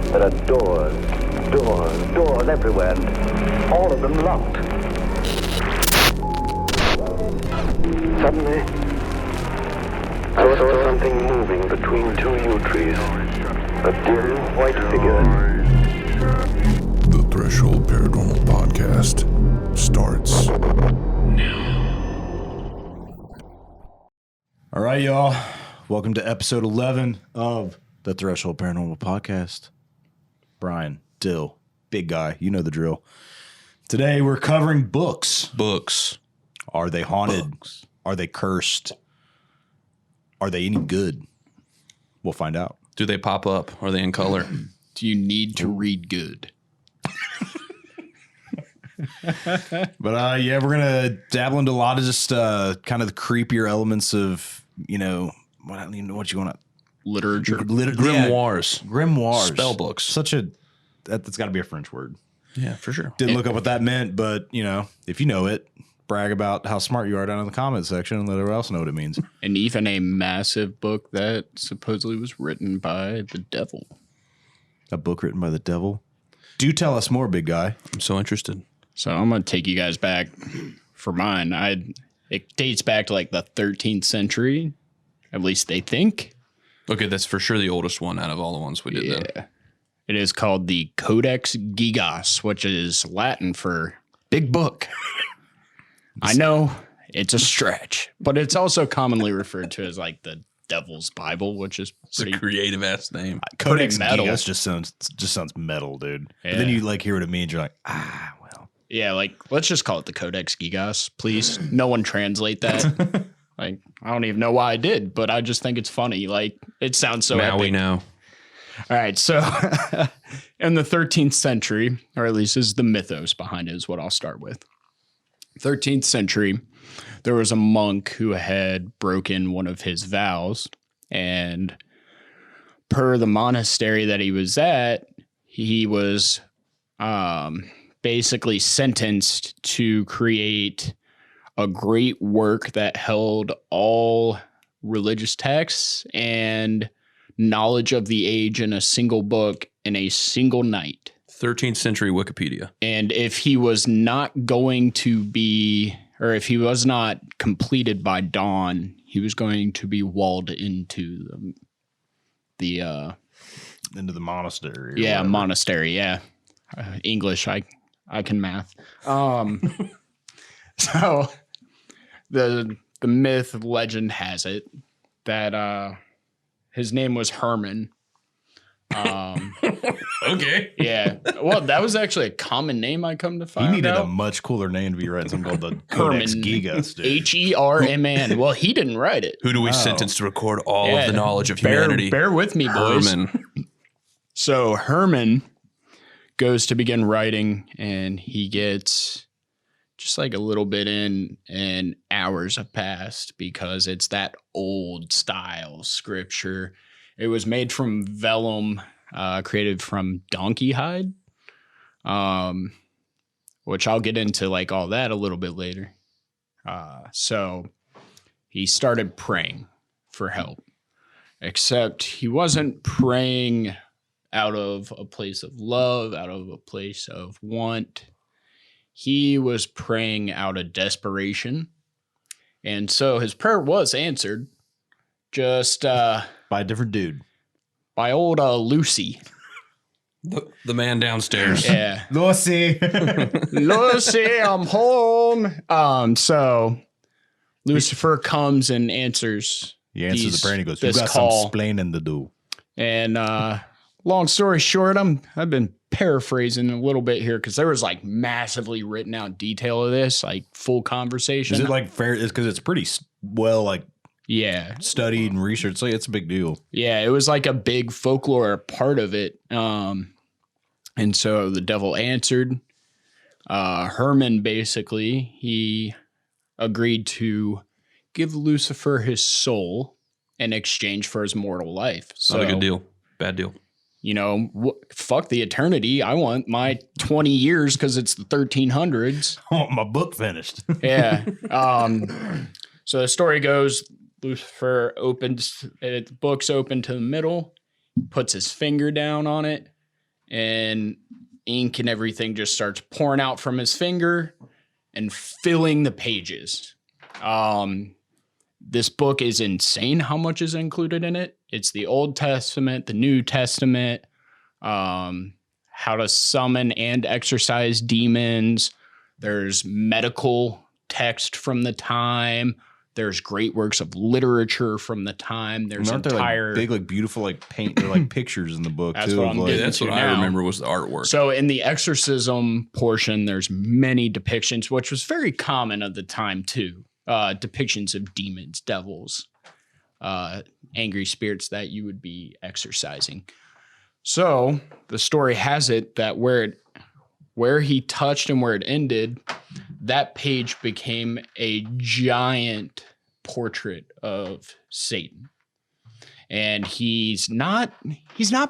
There are doors everywhere, and all of them locked. Suddenly, I saw something moving between two yew trees. A dim white figure. The Threshold Paranormal Podcast starts now. All right, y'all. Welcome to episode 11 of the Threshold Paranormal Podcast. Bryan, Dill, big guy, you know the drill. Today we're covering books. Books. Are they haunted? Books. Are they cursed? Are they any good? We'll find out. Do they pop up? Are they in color? Do you need to read good? But yeah, we're gonna dabble into a lot of just kind of the creepier elements of, you know, what I don't even know what you want to Literature. Grimoires. Yeah, grimoires. Spell books. That's got to be a French word. Yeah, for sure. Didn't look up what that meant, but you know, if you know it, brag about how smart you are down in the comment section and let everyone else know what it means. And even a massive book that supposedly was written by the devil. A book written by the devil. Do tell us more, big guy. I'm so interested. So I'm going to take you guys back for mine. It dates back to like the 13th century. At least they think. Okay, that's for sure the oldest one out of all the ones we did then. It is called the Codex Gigas, which is Latin for big book. I know it's a stretch, but it's also commonly referred to as like the Devil's Bible, which is It's a creative ass name. Codex metal. Gigas just sounds metal, dude. Yeah. But then you like hear what it means, you're like, well. Yeah, like let's just call it the Codex Gigas, please. No one translate that. Like, I don't even know why I did, but I just think it's funny. Like, it sounds so Now epic. we know. All right, so in the 13th century, or at least is the mythos behind it, is what I'll start with. 13th century, there was a monk who had broken one of his vows, and per the monastery that he was at, he was basically sentenced to create a great work that held all religious texts and knowledge of the age in a single book in a single night. 13th century Wikipedia. And if he was not going to be, or if he was not completed by dawn, he was going to be walled into the Into the monastery. monastery. Yeah. English. I can math. So the myth legend has it that his name was Herman. Okay. Yeah. Well, that was actually a common name I come to He find needed out. a much cooler name to be writing something called the Codex Herman. Gigas, dude. Herman. Well, he didn't write it. Who do we sentence to record all of the knowledge of humanity? Bear with me, boys. Herman. So Herman goes to begin writing, and he gets just like a little bit in, and hours have passed because it's that old style scripture. It was made from vellum, created from donkey hide, which I'll get into like all that a little bit later. So he started praying for help, except he wasn't praying out of a place of love, out of a place of want. He was praying out of desperation. And so his prayer was answered just By a different dude. by old Lucy. The man downstairs. Yeah. Lucy. Lucy, I'm home. So Lucifer comes and answers. He answers the prayer and he goes, "You this got call." some splaining to do." And long story short, I've been paraphrasing a little bit here because there was like massively written out detail of this, like full conversation. Is it like fair? It's because it's pretty well like Yeah. studied and researched. Like, it's a big deal. Yeah, it was like a big folklore part of it. And so the devil answered. Herman basically, he agreed to give Lucifer his soul in exchange for his mortal life. So, Not a good deal. Bad deal. You know, fuck the eternity. I want my 20 years because it's the 1300s. I want my book finished. Yeah. So the story goes, Lucifer opens, the book's open to the middle, puts his finger down on it, and ink and everything just starts pouring out from his finger and filling the pages. This book is insane how much is included in it. It's the Old Testament, the New Testament, how to summon and exorcise demons. There's medical text from the time. There's great works of literature from the time. There's aren't there entire like big, like beautiful, like paint, like pictures in the book That's too. what I'm of, like, getting That's to what I now. remember was the artwork. So in the exorcism portion, there's many depictions, which was very common at the time too. Depictions of demons, devils, angry spirits that you would be exorcising. So the story has it that where he touched and where it ended, that page became a giant portrait of Satan. And he's not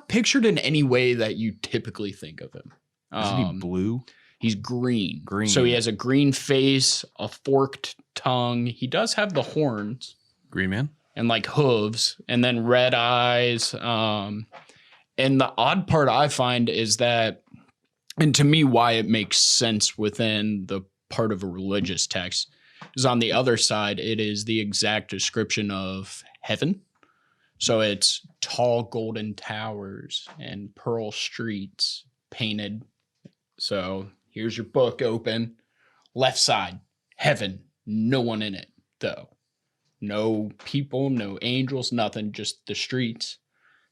pictured in any way that you typically think of him. Isn't he blue? He's green. Green. So he has a green face, a forked tongue. He does have the horns Green Man? and like hooves and then red eyes. And the odd part I find is that, and to me, why it makes sense within the part of a religious text is on the other side, it is the exact description of heaven. So it's tall golden towers and pearl streets painted. So here's your book open. Left side, heaven. No one in it, though. No people, no angels, nothing, just the streets.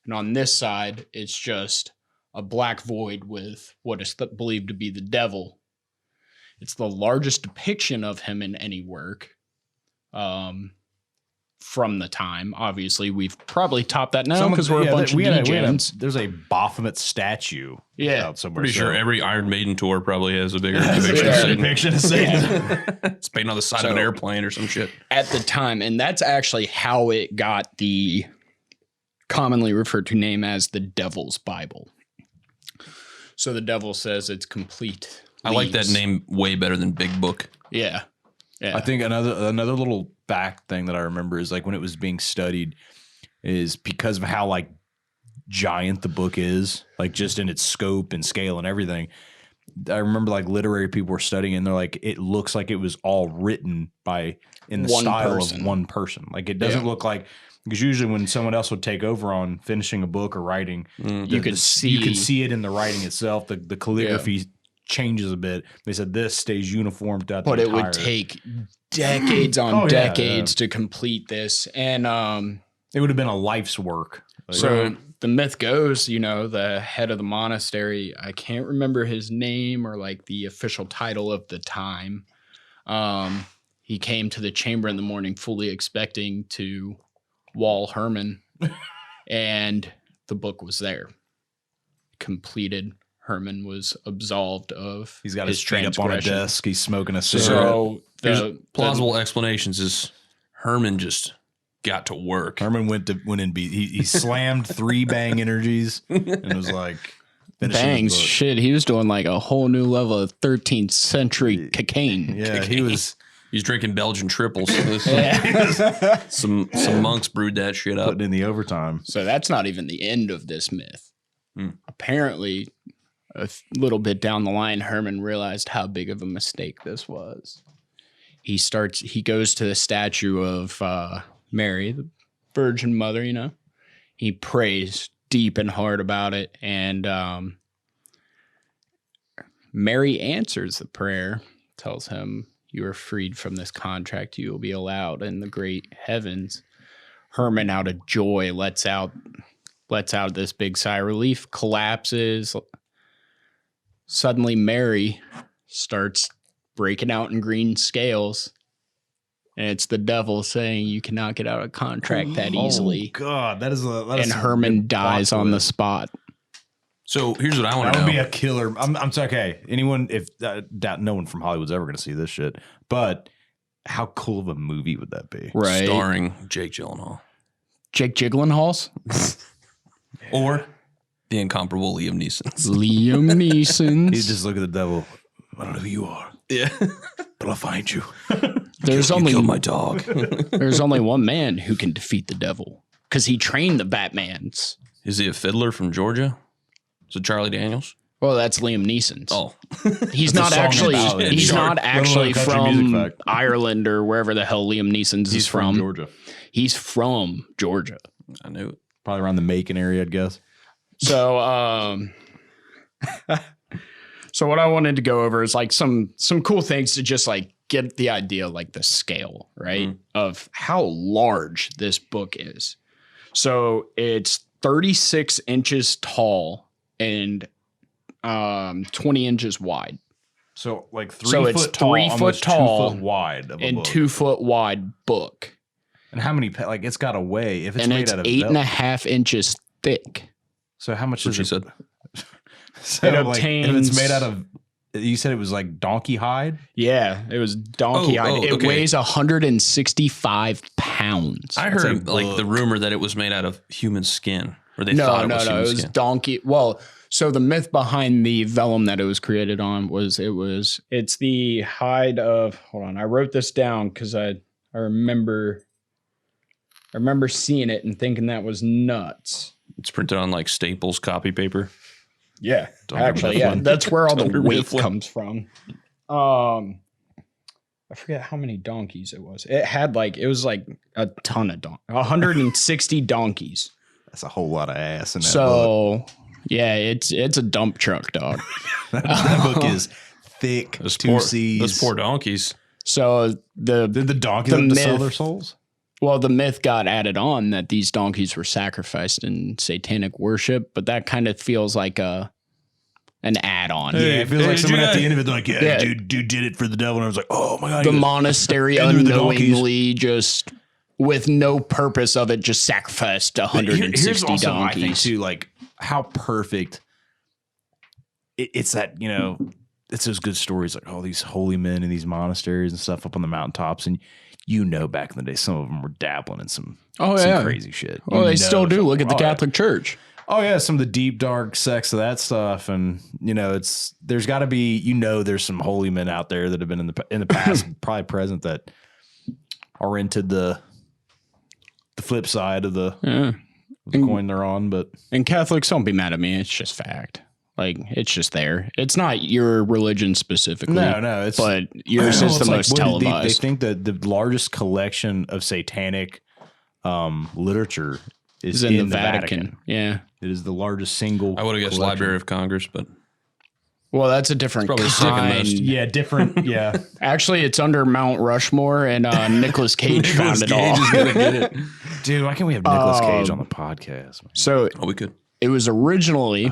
And on this side, it's just a black void with what is believed to be the devil. It's the largest depiction of him in any work from the time. Obviously, we've probably topped that now because we're a bunch of degens. There's a Baphomet statue out somewhere. Pretty sure every Iron Maiden tour probably has a bigger depiction of Satan. It's painted on the side of an airplane or some shit. At the time, and that's actually how it got the commonly referred to name as the Devil's Bible. So the devil says it's complete. I like that name way better than Big Book. Yeah. I think another little back thing that I remember is like when it was being studied is because of how like giant the book is, like just in its scope and scale and everything. I remember like literary people were studying it and they're like, it looks like it was all written in the style of one person. Like it doesn't look like, because usually when someone else would take over on finishing a book or writing, you can see it in the writing itself. The calligraphy changes a bit. They said this stays uniform throughout the entire. But it would take decades on decades to complete this. And it would have been a life's work. So the myth goes, the head of the monastery, I can't remember his name or like the official title of the time. He came to the chamber in the morning fully expecting to wall Herman, and the book was there. Completed. Herman was absolved of He's got his feet up on a desk. He's smoking a cigarette. So the plausible explanations is Herman just got to work. Herman went in beat. He slammed 3 bang energies and was like, bangs. Shit, he was doing like a whole new level of 13th century cocaine. Yeah, He's drinking Belgian triples. Some monks brewed that shit up. Putting in the overtime. So that's not even the end of this myth. Apparently, a little bit down the line, Herman realized how big of a mistake this was. He goes to the statue of Mary, the Virgin Mother, He prays deep and hard about it. And Mary answers the prayer, tells him, "You are freed from this contract. You will be allowed in the great heavens." Herman, out of joy, lets out this big sigh of relief, collapses. Suddenly, Mary starts breaking out in green scales. And it's the devil saying, "You cannot get out of contract that easily." Oh, God. That is and Herman dies on the spot. So here's what I want to know. That would be a killer. I'm sorry. Okay. Anyone, doubt no one from Hollywood's ever going to see this shit. But how cool of a movie would that be? Right. Starring Jake Gyllenhaal. Jake Gyllenhaal? Or the incomparable Liam Neeson. Liam Neeson. He's just look at the devil. I don't know who you are. Yeah. But I'll find you. There's you killed my dog. There's only one man who can defeat the devil because he trained the Batmans. Is he a fiddler from Georgia? So Charlie Daniels? Well, that's Liam Neeson's. Oh. He's That's not a song actually. about it. He's not actually Country music from fact. Ireland or wherever the hell Liam Neeson's is from. Georgia. He's from Georgia. I knew it. Probably around the Macon area, I'd guess. So, so what I wanted to go over is like some cool things to just like get the idea, like the scale, right, of how large this book is. So it's 36 inches tall and 20 inches wide. So like 3 So foot it's tall, 3 foot almost tall 2 foot wide of a and book. 2 foot wide book. And how many? Like it's got to weigh if it's And made it's out of 8.5 inches thick. So how much That's is what it? she said. So It like, if it's obtains- made out of, you said it was like donkey hide. Yeah, it was donkey hide. It okay. weighs 165 pounds. I That's a heard like the book. rumor that it was made out of human skin. Or they thought it was It human was skin. donkey. Well, so the myth behind the vellum that it was created on was it's the hide of. Hold on, I wrote this down because I remember seeing it and thinking that was nuts. It's printed on like Staples copy paper. Yeah, Dunder actually, yeah, Mifflin. that's where all the Dunder weight Mifflin. comes from. I forget how many donkeys it was. It was like a ton of 160 donkeys. That's a whole lot of ass in that book. So yeah, it's a dump truck, dog. That book is thick. Those Two C's. Those poor donkeys. So Did the donkeys the have to sell myth- their souls? well, the myth got added on that these donkeys were sacrificed in satanic worship, but that kind of feels like an add-on. Yeah, it feels like someone did at the I- end of it, like, Yeah. dude did it for the devil. And I was like, oh my God. The he goes, monastery "And they're the donkeys." unknowingly just with no purpose of it just sacrificed But 160 here's also my thing donkeys. too, like how perfect it's that, it's those good stories, like all these holy men in these monasteries and stuff up on the mountaintops. And back in the day, some of them were dabbling in some crazy shit. Oh, they still do. Look at the Oh, yeah. Catholic Church. Oh yeah, some of the deep dark sex of that stuff, and there's got to be there's some holy men out there that have been in the past, probably present, that are into the flip side of the coin they're on. But And Catholics, don't be mad at me. It's just fact. Like, it's just there. It's not your religion specifically. no, it's but yours is the most They televised. think that the largest collection of satanic literature is Is in the Vatican. Yeah. It is the largest single. I would have guessed collection. Library of Congress, but Well, that's a different It's probably the second kind. most. Yeah, different. Yeah. Actually, it's under Mount Rushmore, and Nicolas Cage found it all. Dude, why can't we have Nicolas Cage on the podcast? Man? So we could. it was originally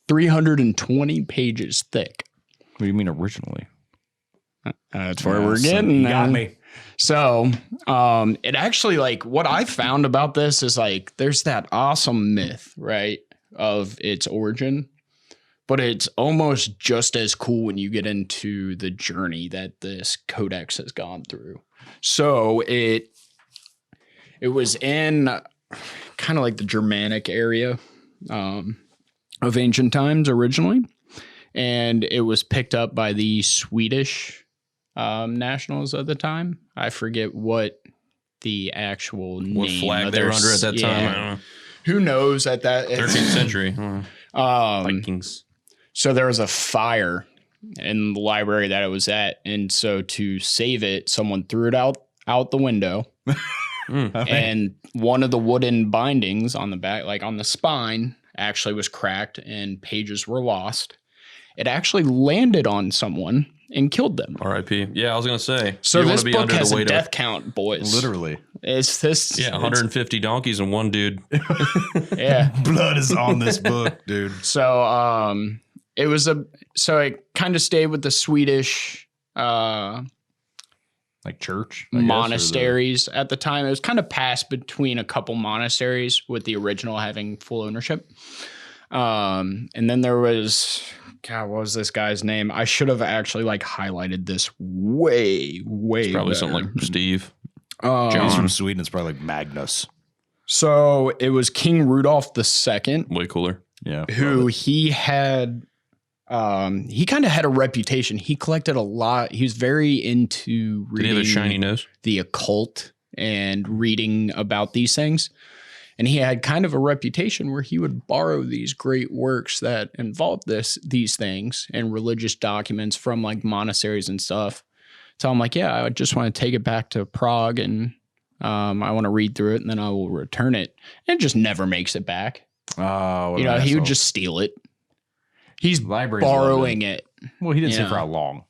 320 pages thick. What do you mean originally? That's where we're getting. You got now. me. So, it actually, like, what I found about this is like there's that awesome myth, right, of its origin, but it's almost just as cool when you get into the journey that this codex has gone through. So it was in kind of like the Germanic area of ancient times originally, and it was picked up by the Swedish nationals at the time. I forget what the actual What name flag of they were their under at that time? I don't know. Who knows at that 13th century. Vikings. So there was a fire in the library that it was at, and so to save it, someone threw it out the window. And one of the wooden bindings on the back, like on the spine, actually was cracked and pages were lost. It actually landed on someone and killed them. R.I.P. Yeah, I was gonna say. So you this wanna be book under has the a weight death count, boys. Literally. It's this. Yeah, 150 donkeys and one dude. Yeah. Blood is on this book, dude. So it was it kind of stayed with the Swedish Like church? I guess, or monasteries at the time. It was kind of passed between a couple monasteries with the original having full ownership. And then there was, God, what was this guy's name? I should have actually like highlighted this way Probably better. something like Steve. He's from Sweden. It's probably like Magnus. So it was King Rudolph II, Way cooler. Yeah. who he kind of had a reputation. He collected a lot. He was very into Did he have a reading shiny nose? the occult and reading about these things. And he had kind of a reputation where he would borrow these great works that involved these things and religious documents from like monasteries and stuff. So I'm like, yeah, I just want to take it back to Prague and I want to read through it and then I will return it. And it just never makes it back. Oh, You know, he would just steal it. He's Libraries borrowing it. Well, he didn't say Yeah. for how long.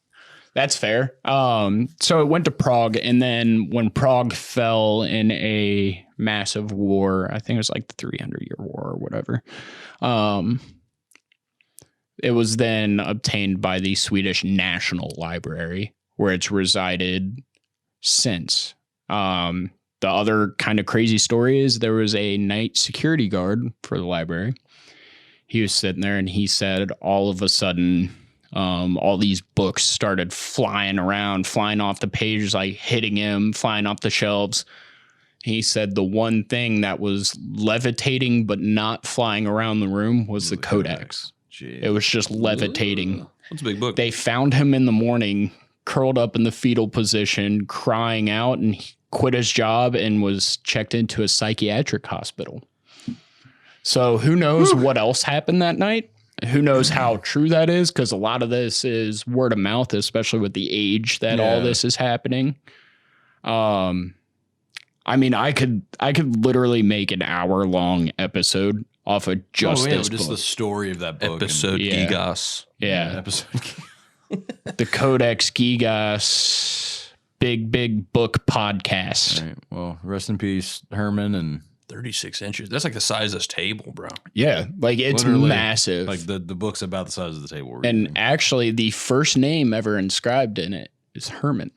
That's fair. So it went to Prague, and then when Prague fell in a massive war, I think it was like the 300-year war or whatever, it was then obtained by the Swedish National Library, where it's resided since. The other kind of crazy story is there was a night security guard for the library. He was sitting there, and he said all of a sudden, all these books started flying around, flying off the pages, like hitting him, flying off the shelves. He said the one thing that was levitating but not flying around the room was the Codex. Jeez. It was just levitating. That's a big book. They found him in the morning, curled up in the fetal position, crying out, and he quit his job and was checked into a psychiatric hospital. So who knows what else happened that night? Who knows how true that is? Because a lot of this is word of mouth, especially with the age that all this is happening. I mean, I could literally make an hour-long episode off of just this just book. the story of that book. Episode Yeah. Gigas. Yeah, Episode. the Codex Gigas, big book podcast. All right. Well, rest in peace, Herman, and 36 inches. That's like the size of this table, bro. Yeah, like it's literally, massive. like the book's about the size of the table. we're And reading. actually, the first name ever inscribed in it is Herman.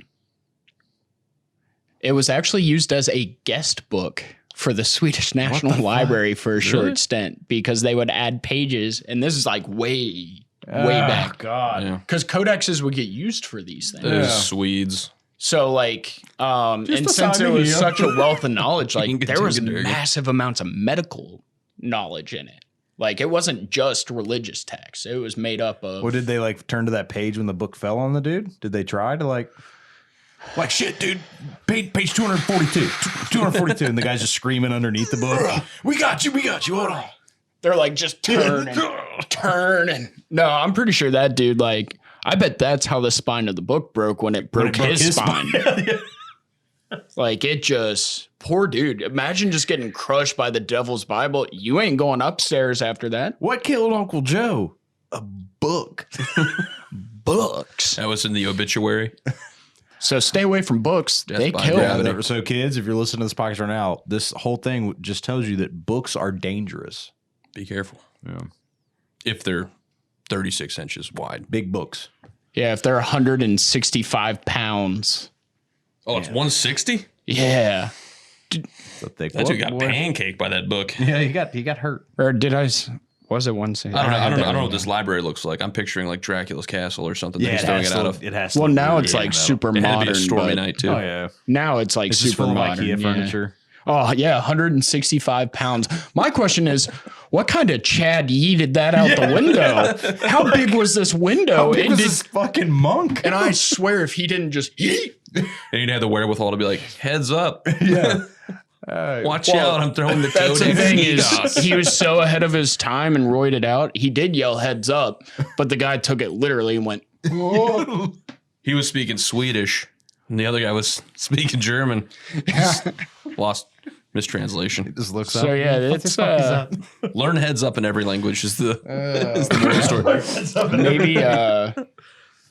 It was actually used as a guest book for the Swedish National Library for a short stint because they would add pages. And this is like way back. God. Yeah. Because codexes would get used for these things. Those Swedes. So like, and a since there was Siberia. such a wealth of knowledge, like there was Tinkerberg. massive amounts of medical knowledge in it. Like it wasn't just religious text. It was made up of. Well, did they like turn to that page when the book fell on the dude? Did they try to like shit, dude? Page 242, 242, and the guy's just screaming underneath the book. We got you. Hold on. They're like, just turn and turn. And no, I'm pretty sure that dude, like, I bet that's how the spine of the book broke when it broke his spine. Like, it just, poor dude. Imagine just getting crushed by the devil's Bible. You ain't going upstairs after that. What killed Uncle Joe? A book. Books. That was in the obituary. So stay away from books. Death They by kill. gravity. So kids, if you're listening to this podcast right now, this whole thing just tells you that books are dangerous. Be careful. Yeah. If they're 36 inches wide. Big books. Yeah, if they're 165 pounds. Oh, it's 160? Yeah. So thick That book, dude got boy. pancaked by that book. Yeah, he got hurt. Or did I? Was it one second? I don't know what this library looks like. I'm picturing like Dracula's castle or something. that he's it throwing has it to out look- of. It has to Well, look now really it's like metal. super It had to modern. be a stormy but night too. Oh yeah, Now it's like it's just super full of modern. IKEA yeah. furniture. Oh yeah, 165 pounds. My question is, what kind of Chad yeeted that out the window? How big was this window? How big And was did- this fucking monk? and I swear, if he didn't just yeet, And he'd have the wherewithal to be like, heads up. yeah. Watch out. I'm throwing the that's the Codex thing is, Gigas. he was so ahead of his time and roided out. He did yell heads up, but the guy took it literally and went, "Whoa." He was speaking Swedish, and the other guy was speaking German. Lost mistranslation. Just looks So up. yeah, it's Learn heads up in every language is the moral story.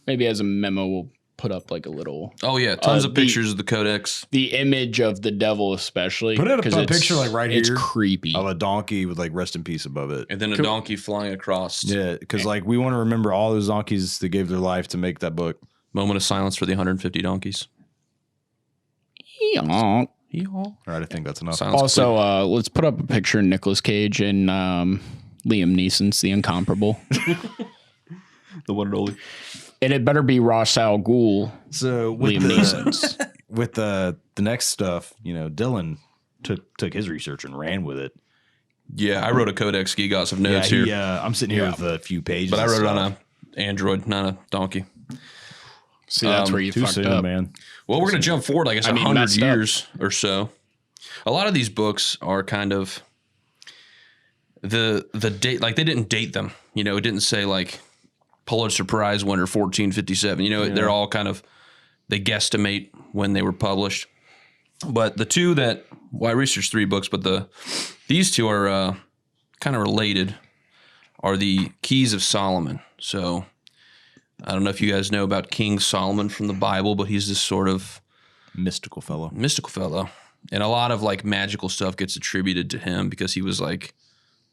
maybe as a memo we'll put up like a little Oh yeah, tons of the- pictures of the Codex. the image of the devil especially. Put it up 'cause a it's- picture, like, right It's here. creepy. of a donkey with like rest in peace above it. And then a donkey flying across. Yeah, because like we want to remember all those donkeys that gave their life to make that book. Moment of silence for the 150 donkeys. Yeah. All right, I think that's enough. Silence. Also, let's put up a picture of Nicolas Cage and Liam Neeson's The Incomparable. the one and only. And it better be Ra's al Ghul, So with Liam Neeson's. with the next stuff, you know, Dylan took his research and ran with it. Yeah, I wrote a Codex Gigas of notes Yeah, here, I'm sitting here with a few pages, but I of wrote it on stuff. a Android, not a donkey. See, that's where you Too fucked soon, up. man. Well, we're going to jump forward, I guess, I mean, 100 messed up. years or so. A lot of these books are kind of the date, like they didn't date them. You know, it didn't say like Pulitzer Prize winner 1457. You know, they're all kind of, they guesstimate when they were published. But the two that, well, I researched 3 books, but these two are kind of related, are the Keys of Solomon. So I don't know if you guys know about King Solomon from the Bible, but he's this sort of Mystical fellow. And a lot of like magical stuff gets attributed to him because he was like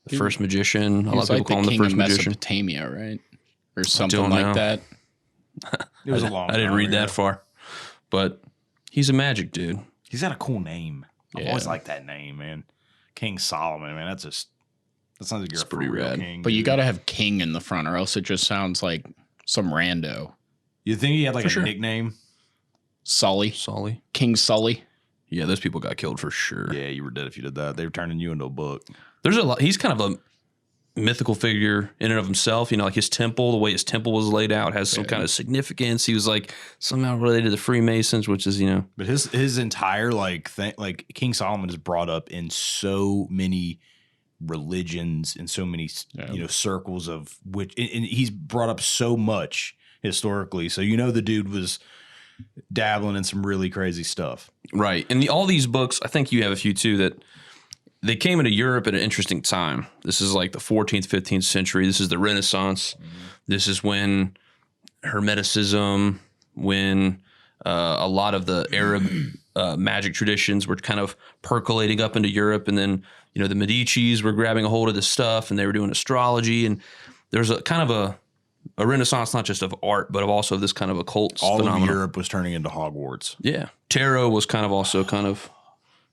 the first magician. A lot of people call him the first magician. Mesopotamia, right? Or something like that. It was a long I didn't read that far, but he's a magic dude. He's got a cool name. I've always Yeah. liked that name, man. King Solomon, man. That sounds like you're a pretty real rad. king. But you dude. got to have king in the front, or else it just sounds like some rando. You think he had like For a sure. nickname? Sully. Sully. King Sully. Yeah, those people got killed for sure. Yeah, you were dead if you did that. They were turning you into a book. There's a lot. He's kind of a mythical figure in and of himself. You know, like his temple, the way his temple was laid out has some kind of significance. He was like somehow related to the Freemasons, which is, you know. But his entire like thing, like King Solomon is brought up in so many religions and so many circles of which, and he's brought up so much historically. So you know the dude was dabbling in some really crazy stuff. Right. And all these books, I think you have a few too, that they came into Europe at an interesting time. This is like the 14th, 15th century. This is the Renaissance. This is when Hermeticism, when a lot of the Arab magic traditions were kind of percolating up into Europe. And then, you know, the Medicis were grabbing a hold of this stuff and they were doing astrology. And there's a kind of a Renaissance, not just of art, but of also this kind of occult All phenomenon. of Europe was turning into Hogwarts. Yeah. Tarot was kind of also kind of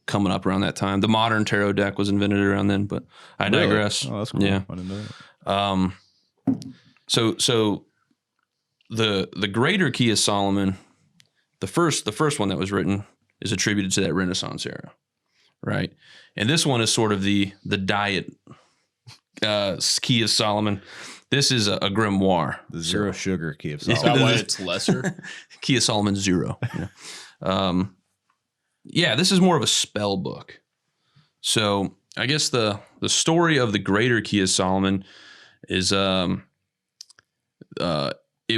coming up around that time. The modern tarot deck was invented around then, but I digress. Oh, that's cool. Yeah. I didn't know that. So the Greater Key of Solomon, the first one that was written is attributed to that Renaissance era, right? And this one is sort of the diet Key of Solomon. This is a grimoire. The zero sugar key of Is Solomon. that why it's lesser? Key of Solomon 0. You know? Yeah, this is more of a spell book. So I guess the story of the Greater Key of Solomon is it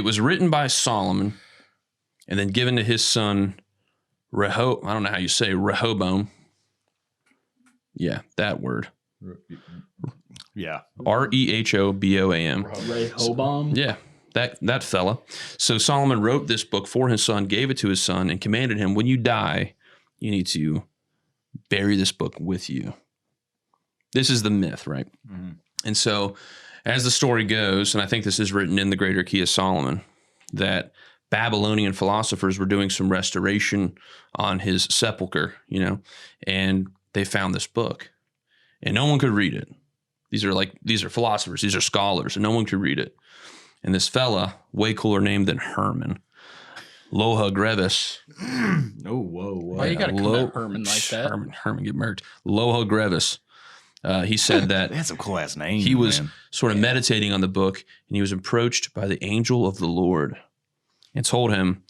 was written by Solomon and then given to his son I don't know how you say Rehoboam. Yeah, that word. Yeah. Rehoboam. Rehoboam. Yeah, that fella. So Solomon wrote this book for his son, gave it to his son, and commanded him, when you die, you need to bury this book with you. This is the myth, right? Mm-hmm. And so as the story goes, and I think this is written in the Greater Key of Solomon, that Babylonian philosophers were doing some restoration on his sepulcher, you know, and they found this book and no one could read it. These are philosophers, these are scholars, and no one could read it. And this fella, way cooler name than Herman, Loha Grevis. Oh, whoa. Why you gotta come at Herman like that? Herman get murked. Loha Grevis. He said that They had some cool ass names. he was man. sort of meditating on the book, and he was approached by the angel of the Lord and told him,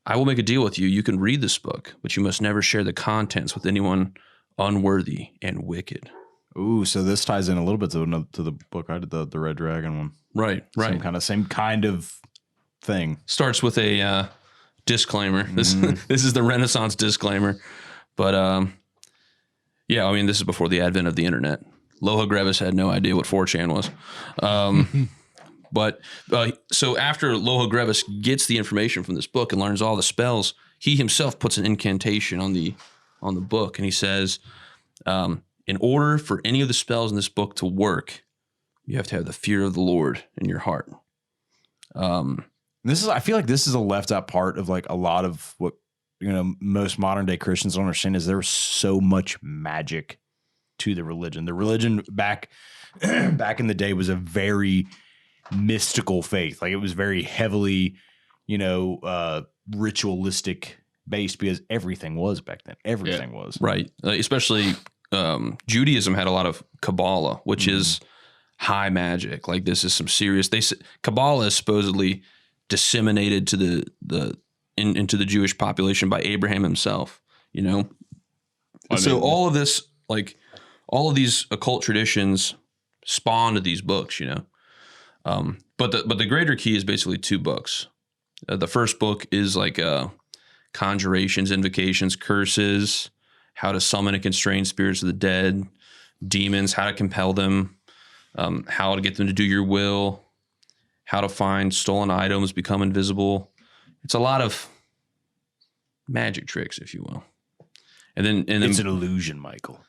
I will make a deal with you. You can read this book, but you must never share the contents with anyone unworthy and wicked. Ooh, so this ties in a little bit to the book I did, the Red Dragon one. Right. Same kind of thing. Starts with a disclaimer. This is the Renaissance disclaimer. But yeah, I mean, this is before the advent of the internet. Loha Grevis had no idea what 4chan was. But so after Loha Grevis gets the information from this book and learns all the spells, he himself puts an incantation on the book, and he says, in order for any of the spells in this book to work, you have to have the fear of the Lord in your heart. I feel like this is a left out part of like a lot of what, you know, most modern day Christians don't understand is there was so much magic to the religion. The religion back in the day was a very mystical faith. Like it was very heavily, you know, ritualistic based because everything was back then. Everything was. Right. Especially Judaism had a lot of Kabbalah, which is high magic. Like this is some serious. Kabbalah is supposedly disseminated to into the Jewish population by Abraham himself. You know, so all of this, like all of these occult traditions spawned these books, you know. But the greater key is basically 2 books. The first book is like conjurations, invocations, curses, how to summon and constrain spirits of the dead, demons, how to compel them, how to get them to do your will, how to find stolen items, become invisible. It's a lot of magic tricks, if you will. And then It's an illusion, Michael.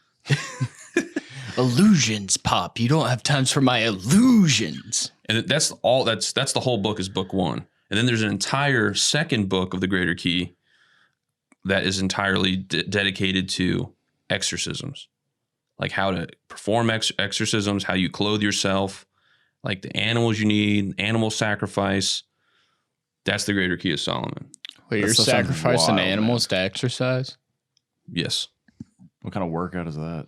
Illusions, Pop. You don't have times for my illusions. and that's the whole book is book 1. And then there's an entire second book of the Greater Key that is entirely dedicated to exorcisms, like how to perform exorcisms, how you clothe yourself, like the animals you need, animal sacrifice. That's the Greater Key of Solomon. Wait, That you're still sounds sacrificing wild, animals to exercise? Yes. What kind of workout is that?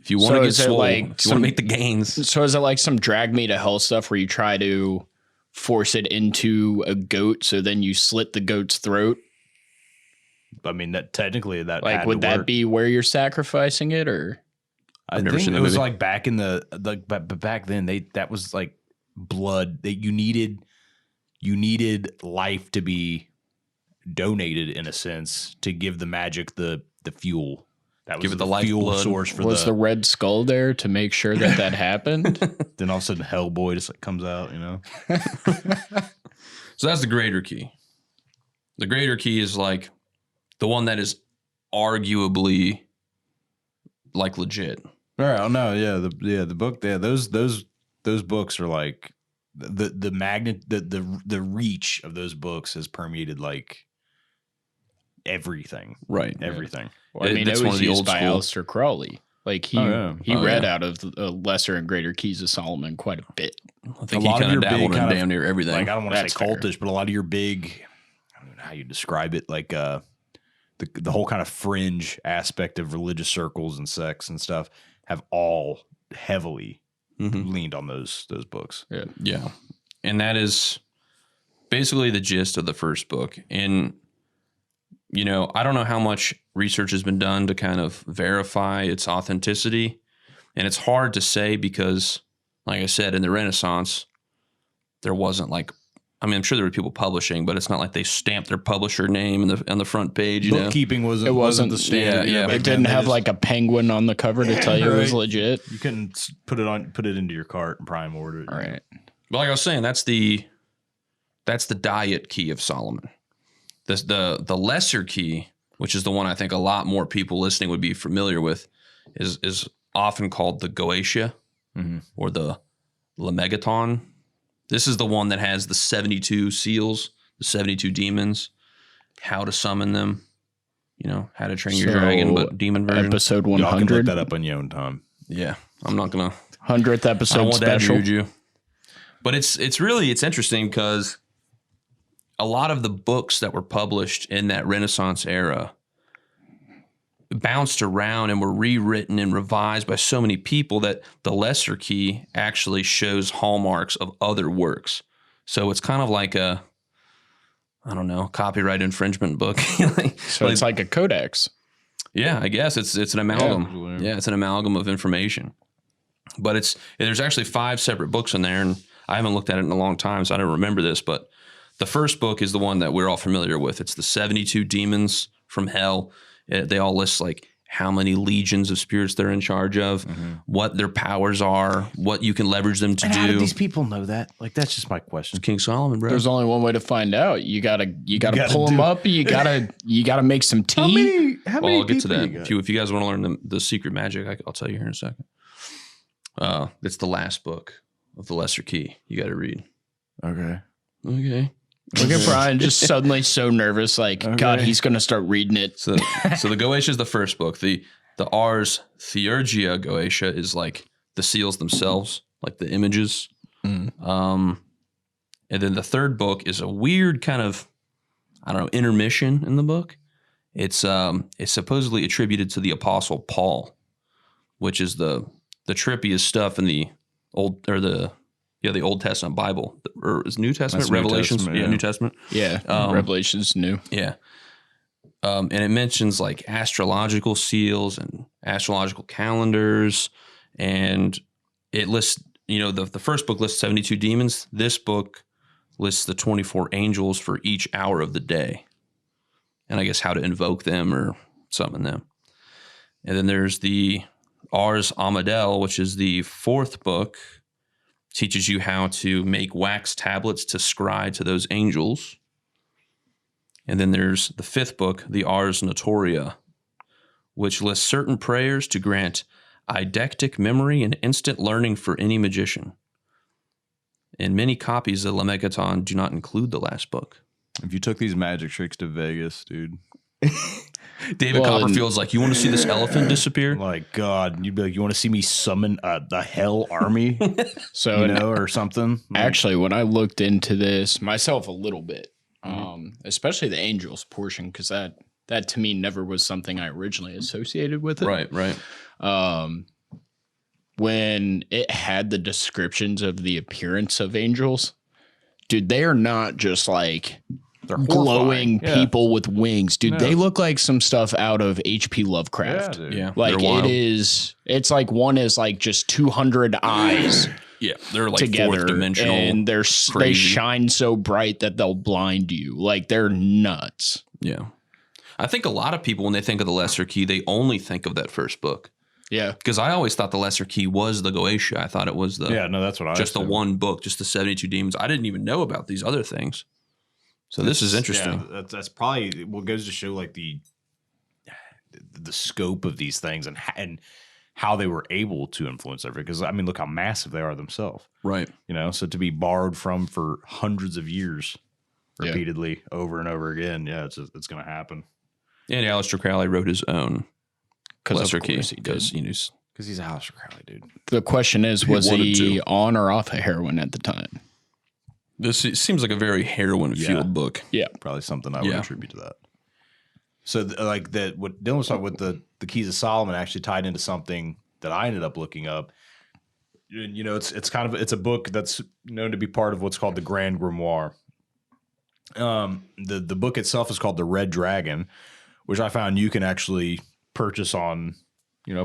If you want to get is it swole, like if you want some- to make the gains. So is it like some drag me to hell stuff where you try to force it into a goat so then you slit the goat's throat? I mean, that technically that Like, had would to that work. be where you're sacrificing it, or? I I've never think seen it the was movie. like back in but back then that was like blood that you needed life to be donated in a sense to give the magic the fuel. That was Give it the fuel lifeblood. source for Was the Red Skull there to make sure that happened? Then all of a sudden Hellboy just like comes out, you know. So that's the Greater Key. The Greater Key is like the one that is arguably like legit. All right, no, the book, those books are like the magnet, the reach of those books has permeated like everything, Right. everything. Well, I mean, That's it one was of the used old by school. Alistair Crowley. Like he Oh, read yeah. out of the Lesser and Greater Keys of Solomon quite a bit. I think A he lot of kind of your dabbled big in kind of- damn near everything. Like I don't want to say That's fair. cultish, but a lot of your big, I don't know how you describe it, like the whole kind of fringe aspect of religious circles and sects and stuff have all heavily Mhm. leaned on those books. Yeah. And that is basically the gist of the first book. And, you know, I don't know how much research has been done to kind of verify its authenticity. And it's hard to say because, like I said, in the Renaissance, there wasn't like, I mean, I'm sure there were people publishing, but it's not like they stamped their publisher name on the front page, you know? Bookkeeping wasn't the standard. Yeah, back It then. didn't They have just- like a penguin on the cover to tell you it was Right. legit. you couldn't put it into your cart and prime order it. All right. But like I was saying, that's the diet key of Solomon. The lesser key, which is the one I think a lot more people listening would be familiar with, is often called the Goetia or the Lemegaton. This is the one that has the 72 seals, the 72 demons, how to summon them, you know, how to train your So, dragon, but demon version. Episode Y'all can look 100. that up on your own time. Yeah, I'm not gonna. 100th I don't episode want that special. juju. But it's interesting because a lot of the books that were published in that Renaissance era bounced around and were rewritten and revised by so many people that the lesser key actually shows hallmarks of other works. So it's kind of like a, I don't know, copyright infringement book. So it's like a codex. Yeah, I guess it's an amalgam. Yeah. Yeah, it's an amalgam of information. But there's actually 5 separate books in there, and I haven't looked at it in a long time, so I don't remember this. But the first book is the one that we're all familiar with. It's the 72 demons from hell. They all list like how many legions of spirits they're in charge of, what their powers are, what you can leverage them to And how do. did these people know that? Like that's just my question. King Solomon, bro. There's only one way to find out. You gotta gotta pull them do- up. You gotta make some tea. How Well, I'll get to that. If you guys want to learn the secret magic, I'll tell you here in a second. It's the last book of the Lesser Key. You got to read. Okay. Okay. Look at Brian just suddenly so nervous. Like, God, he's gonna start reading it. So the Goetia is the first book. The Ars Goetia is like the seals themselves, like the images. And then the third book is a weird kind of, I don't know, intermission in the book. It's supposedly attributed to the Apostle Paul, which is the trippiest stuff in the Old Testament Bible, or is New Testament, That's New Revelations, Testament, yeah. New Testament. Yeah, Revelation's new. Yeah. And it mentions like astrological seals and astrological calendars. And it lists, the first book lists 72 demons. This book lists the 24 angels for each hour of the day. And I guess how to invoke them or summon them. And then there's the Ars Goetia, which is the fourth book, teaches you how to make wax tablets to scry to those angels. And then there's the fifth book, the Ars Notoria, which lists certain prayers to grant eidectic memory and instant learning for any magician. And many copies of Lemegeton do not include the last book. If you took these magic tricks to Vegas, dude. David Copperfield's like, you want to see this elephant disappear? Like, God, you'd be like, you want to see me summon the hell army? So, or something? Actually, when I looked into this myself a little bit, especially the angels portion, because that to me never was something I originally associated with it. Right. When it had the descriptions of the appearance of angels, dude, they are not just like They're glowing horrifying. people with wings, dude. No. They look like some stuff out of H.P. Lovecraft. Yeah, dude. Yeah. Like they're wild. it's like one is like just 200 eyes Yeah. They're like together, fourth dimensional. and they crazy. shine so bright that they'll blind you. Like they're nuts. Yeah. I think a lot of people, when they think of the Lesser Key, they only think of that first book. Yeah. Because I always thought the Lesser Key was the Goetia. I thought it was That's what I just the assumed. one book, just the 72 demons. I didn't even know about these other things. So this is interesting. Yeah, that's probably what goes to show like the scope of these things and how they were able to influence everything. Because I mean, look how massive they are themselves. Right. So to be borrowed from for hundreds of years, Yeah. repeatedly over and over again, it's going to happen. And Alistair Crowley wrote his own Lesser Key he did. because Because he's a Alistair Crowley, dude. The question is, was wanted he to. on or off of heroin at the time? this seems like a very heroin-fueled book. Yeah. Probably something I would Yeah. attribute to that. So what Dylan was talking with the Keys of Solomon actually tied into something that I ended up looking up. And, it's a book that's known to be part of what's called the Grand Grimoire. The book itself is called The Red Dragon, which I found you can actually purchase on,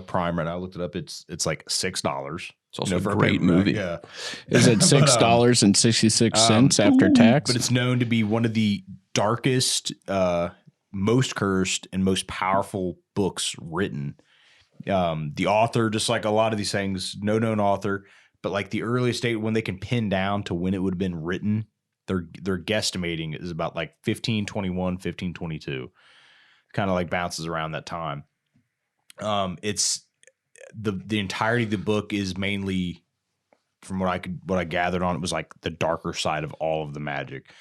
Prime right now. I looked it up. It's like $6. It's also for a great paperback. movie. Yeah. Is it $6.66 after tax? But it's known to be one of the darkest, most cursed, and most powerful books written. The author, just like a lot of these things, no known author, but like the earliest date when they can pin down to when it would have been written, they're guesstimating is about like 1521, 1522. Kind of like bounces around that time. It's the entirety of the book is mainly, from what I gathered on, it was like the darker side of all of the magic.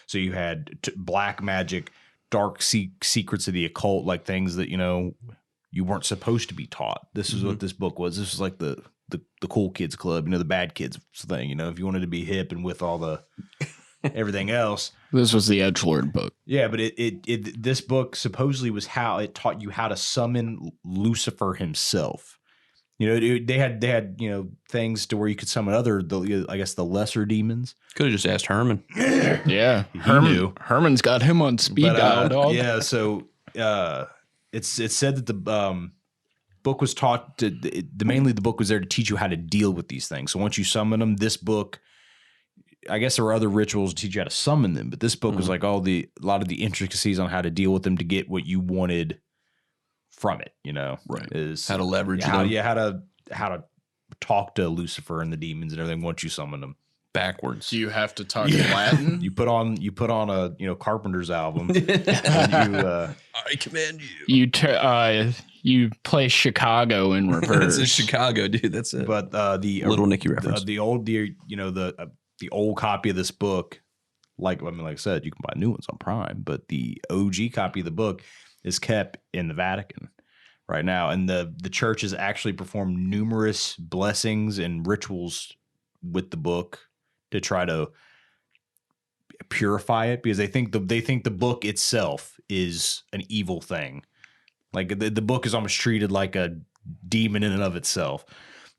So you had black magic, dark secrets of the occult, like things that you weren't supposed to be taught. This is what this book was. This was like the cool kids club, the bad kids thing. If you wanted to be hip and with all the everything else. This was the edgelord book. Yeah, but this book supposedly was how it taught you how to summon Lucifer himself. They had things to where you could summon the lesser demons. Could have just asked Herman. Yeah. knew. Herman's got him on speed dial, dog. Yeah, so it's said that the book was taught mainly the book was there to teach you how to deal with these things. So once you summon them, this book, I guess there were other rituals to teach you how to summon them, but this book was like a lot of the intricacies on how to deal with them to get what you wanted from it. Right. Is How to leverage how them. to talk to Lucifer and the demons and everything once you summon them. Backwards. Do you have to talk in Latin? You put on a Carpenter's album. And you, I command you. You play Chicago in reverse. That's in Chicago, dude. That's it. but the Little Nicky reference. the old copy of this book, like I said, you can buy new ones on Prime, but the OG copy of the book is kept in the Vatican right now, and the church has actually performed numerous blessings and rituals with the book to try to purify it, because they think the book itself is an evil thing. Like the book is almost treated like a demon in and of itself.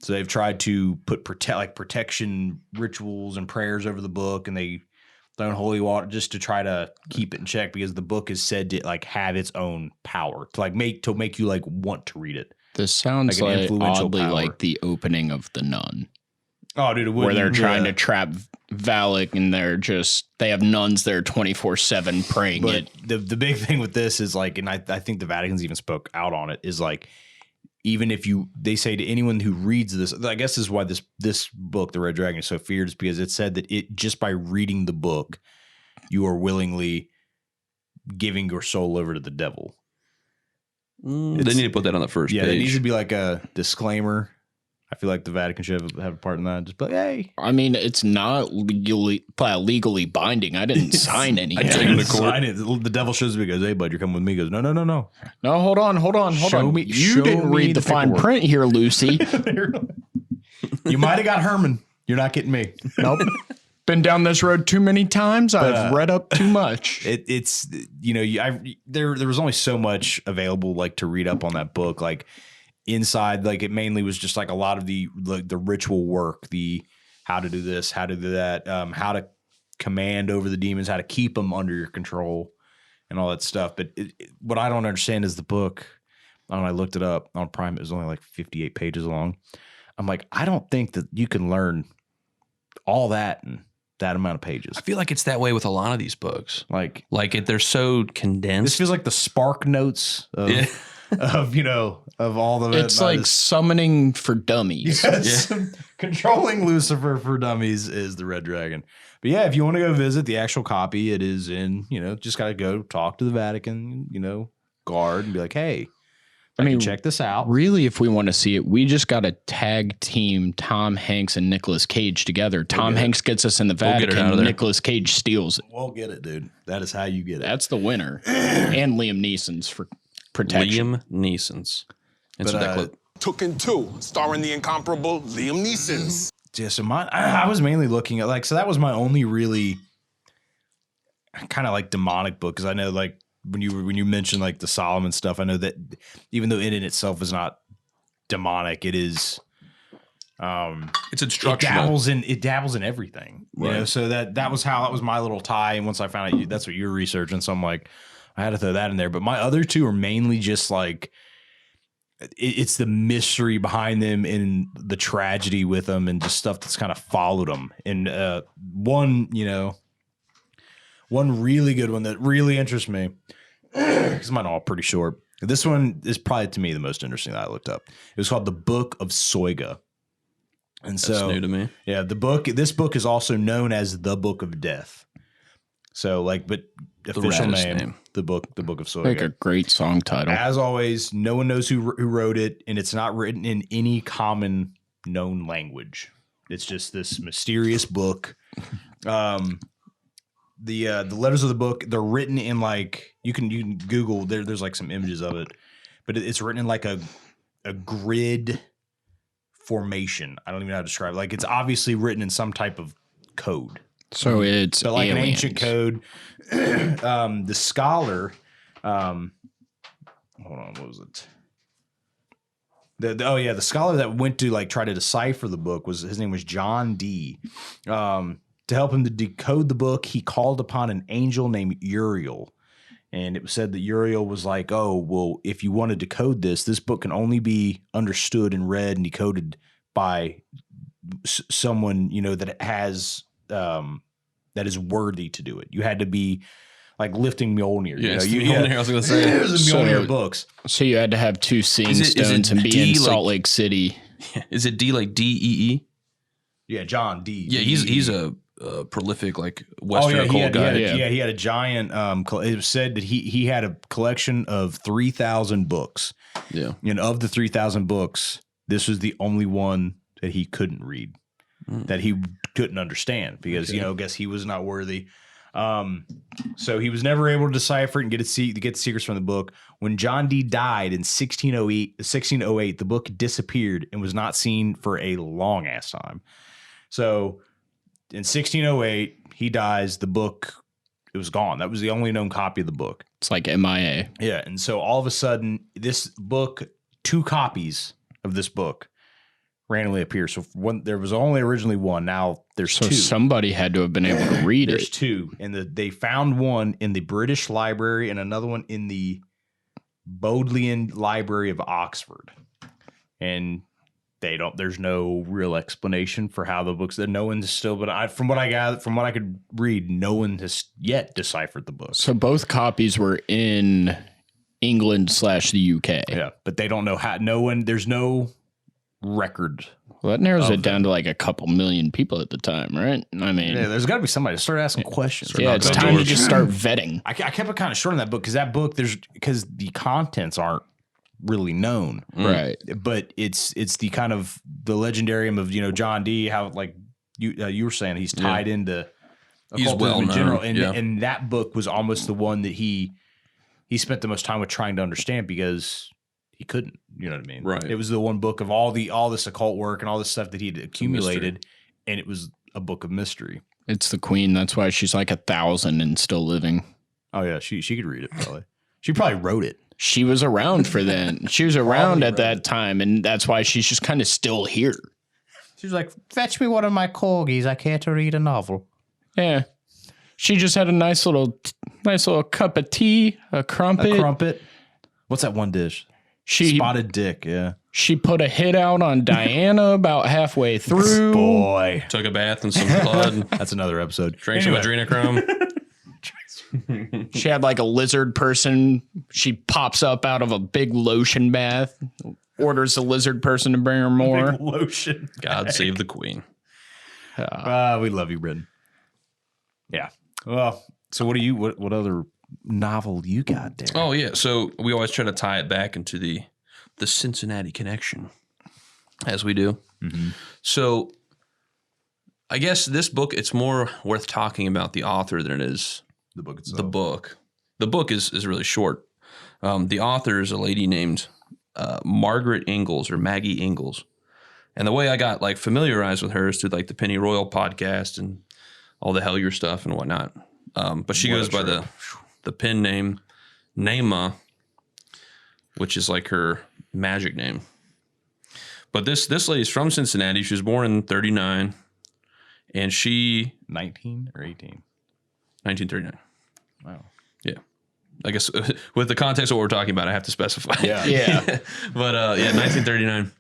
So they've tried to put protection rituals and prayers over the book, and they throw holy water just to try to keep it in check, because the book is said to have its own power to make you want to read it. This sounds Like an like influential oddly power. like the opening of The Nun. Oh, dude, it where they're wouldn't- trying yeah. to trap Valak, and they have nuns there 24/7 praying But it. the big thing with this is like, and I think the Vatican's even spoke out on it, is like, even if they say to anyone who reads this, I guess this is why this book, The Red Dragon, is so feared, is because it said that it just by reading the book, you are willingly giving your soul over to the devil. They need to put that on the first Yeah, page. there needs to be like a disclaimer. I feel like the Vatican should have a part in that. Just be like, hey, I mean, it's not legally binding. I didn't sign any. I didn't sign it. The devil shows me, goes, hey, bud, you're coming with me. He goes, no. No, hold on. Show me- You show didn't me read the the fine paperwork. print here, Lucy. You might have got Herman. You're not getting me. Nope. Been down this road too many times. I've read up too much. It's there was only so much available like to read up on that book. Like inside, like it mainly was just like a lot of the ritual work, the how to do this, how to do that, how to command over the demons, how to keep them under your control, and all that stuff. But what I don't understand is the book. When I looked it up on Prime, it was only like 58 pages long. I'm like, I don't think that you can learn all that in that amount of pages. I feel like it's that way with a lot of these books. Like They're so this condensed. feels like the Spark Notes of of all the. It's like summoning for dummies. Yes. Controlling Lucifer for Dummies is the Red Dragon. But yeah, if you want to go visit the actual copy, it is in, just got to go talk to the Vatican, guard and be like, hey, I mean, check this out. Really, if we want to see it, we just got to tag team Tom Hanks and Nicolas Cage together. Tom Hanks gets us in the get it Vatican. out of there. Nicolas Cage steals it. We'll get it, dude. That is how you get it. That's the winner. And Liam Neeson's for protection. Liam Neeson's. Answer that clip. Tooken 2, starring the incomparable Liam Neeson. Yeah, so I was mainly looking at so that was my only really kind of like demonic book, because I know like when you mentioned like the Solomon stuff, I know that even though it in itself is not demonic, it is It's instructional. It dabbles in everything. Right. So that was my little tie. And once I found out that's what you're researching, so I'm like, I had to throw that in there. But my other two are mainly just like it's the mystery behind them and the tragedy with them and just stuff that's kind of followed them. And one really good one that really interests me, because mine are all pretty short. This one is probably to me the most interesting that I looked up. It was called The Book of Soiga. And That's so new to me. Yeah, this book is also known as the Book of Death. So but official raddest name, the book of Soiga. Like a great song title. As always, no one knows who wrote it, and it's not written in any common known language. It's just this mysterious book. The letters of the book, they're written in like you can Google. There's like some images of it, but it's written in like a grid formation. I don't even know how to describe it. Like it's obviously written in some type of code. So it's But like aliens. an ancient code. The scholar, hold on, what was it? The scholar that went to like try to decipher the book his name was John Dee. To help him to decode the book, he called upon an angel named Uriel. And it was said that Uriel was like, oh, well, if you want to decode this book can only be understood and read and decoded by someone, that has that is worthy to do it. You had to be like lifting Mjolnir. Yeah, it's you the Mjolnir, I was gonna say. There's the Mjolnir So- books. So you had to have two seeing Is it stones and be in D, Salt like- Lake City. Is it D like DEE? Yeah, John Dee. Yeah, he's a prolific like Western he occult guy. he had a giant. It was said that he had a collection of 3,000 books. Yeah. And of the 3,000 books, this was the only one that he couldn't read, that he couldn't understand because I guess he was not worthy. So he was never able to decipher it and get the secrets from the book. When John Dee died in 1608, the book disappeared and was not seen for a long ass time. So in 1608, he dies. The book, it was gone. That was the only known copy of the book. It's like MIA. Yeah, and so all of a sudden, this book, 2 copies of this book randomly appear. So there was only originally one. Now there's So 2. somebody had to have been able to read There's it. 2, and they found one in the British Library and another one in the Bodleian Library of Oxford. And there's no real explanation for how the books that no one's still, but from what I could read, no one has yet deciphered the book. So both copies were in England / the UK. Yeah, but they don't know how. There's no record. Well, that narrows it down to like a couple million people at the time, right? I mean, Yeah, there's got to be somebody to start asking questions. yeah, it's time to just start vetting. I kept it kind of short on that book because the contents aren't really known, Right. but it's the kind of the legendarium of John Dee, how like you were saying he's tied into He's occultism well in known, general, yeah. and that book was almost the one that he spent the most time with trying to understand because he couldn't, you know what I mean? Right. It was the one book of all this occult work and all this stuff that he'd accumulated, and it was a book of mystery. It's the queen. That's why she's like 1,000 and still living. Oh yeah, she could read it probably. She probably wrote it. She was around for then. She was around at that time, and that's why she's just kind of still here. She's like, fetch me one of my corgis. I can't read a novel. Yeah. She just had a nice little cup of tea, a crumpet. A crumpet. What's that one dish? Spotted dick, yeah. She put a hit out on Diana about halfway through. Boy. Took a bath in some blood. That's another episode. Drank some adrenochrome. She had like a lizard person. She pops up out of a big lotion bath, orders the lizard person to bring her more. Big lotion. God save the queen. We love you, Britain. Yeah. Well, so what other novel you got there? Oh yeah, so we always try to tie it back into the Cincinnati connection, as we do. Mm-hmm. So I guess this book, it's more worth talking about the author than it is The book itself. the book. The book is really short. The author is a lady named Margaret Ingalls or Maggie Ingalls. And the way I got like familiarized with her is through like the Penny Royal podcast and all the Hellier stuff and whatnot. But she goes by the pen name Nema, which is like her magic name. But this lady's from Cincinnati. She was born in 1939, and she 19 or 18? 1939. Wow. Yeah. I guess with the context of what we're talking about, I have to specify. Yeah. Yeah. But 1939.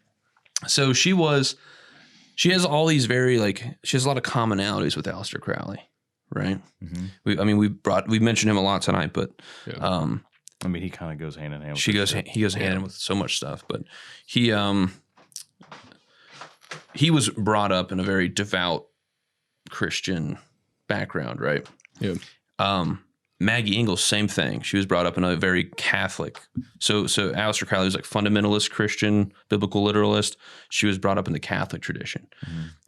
So she has all these she has a lot of commonalities with Alistair Crowley, right? Mm-hmm. We mentioned him a lot tonight, but he kind of goes hand in hand with he goes hand in hand with so much stuff. But he was brought up in a very devout Christian background, right? Yeah. Maggie Ingalls, same thing. She was brought up in a very Catholic. So Alistair Crowley was like fundamentalist Christian, biblical literalist. She was brought up in the Catholic tradition,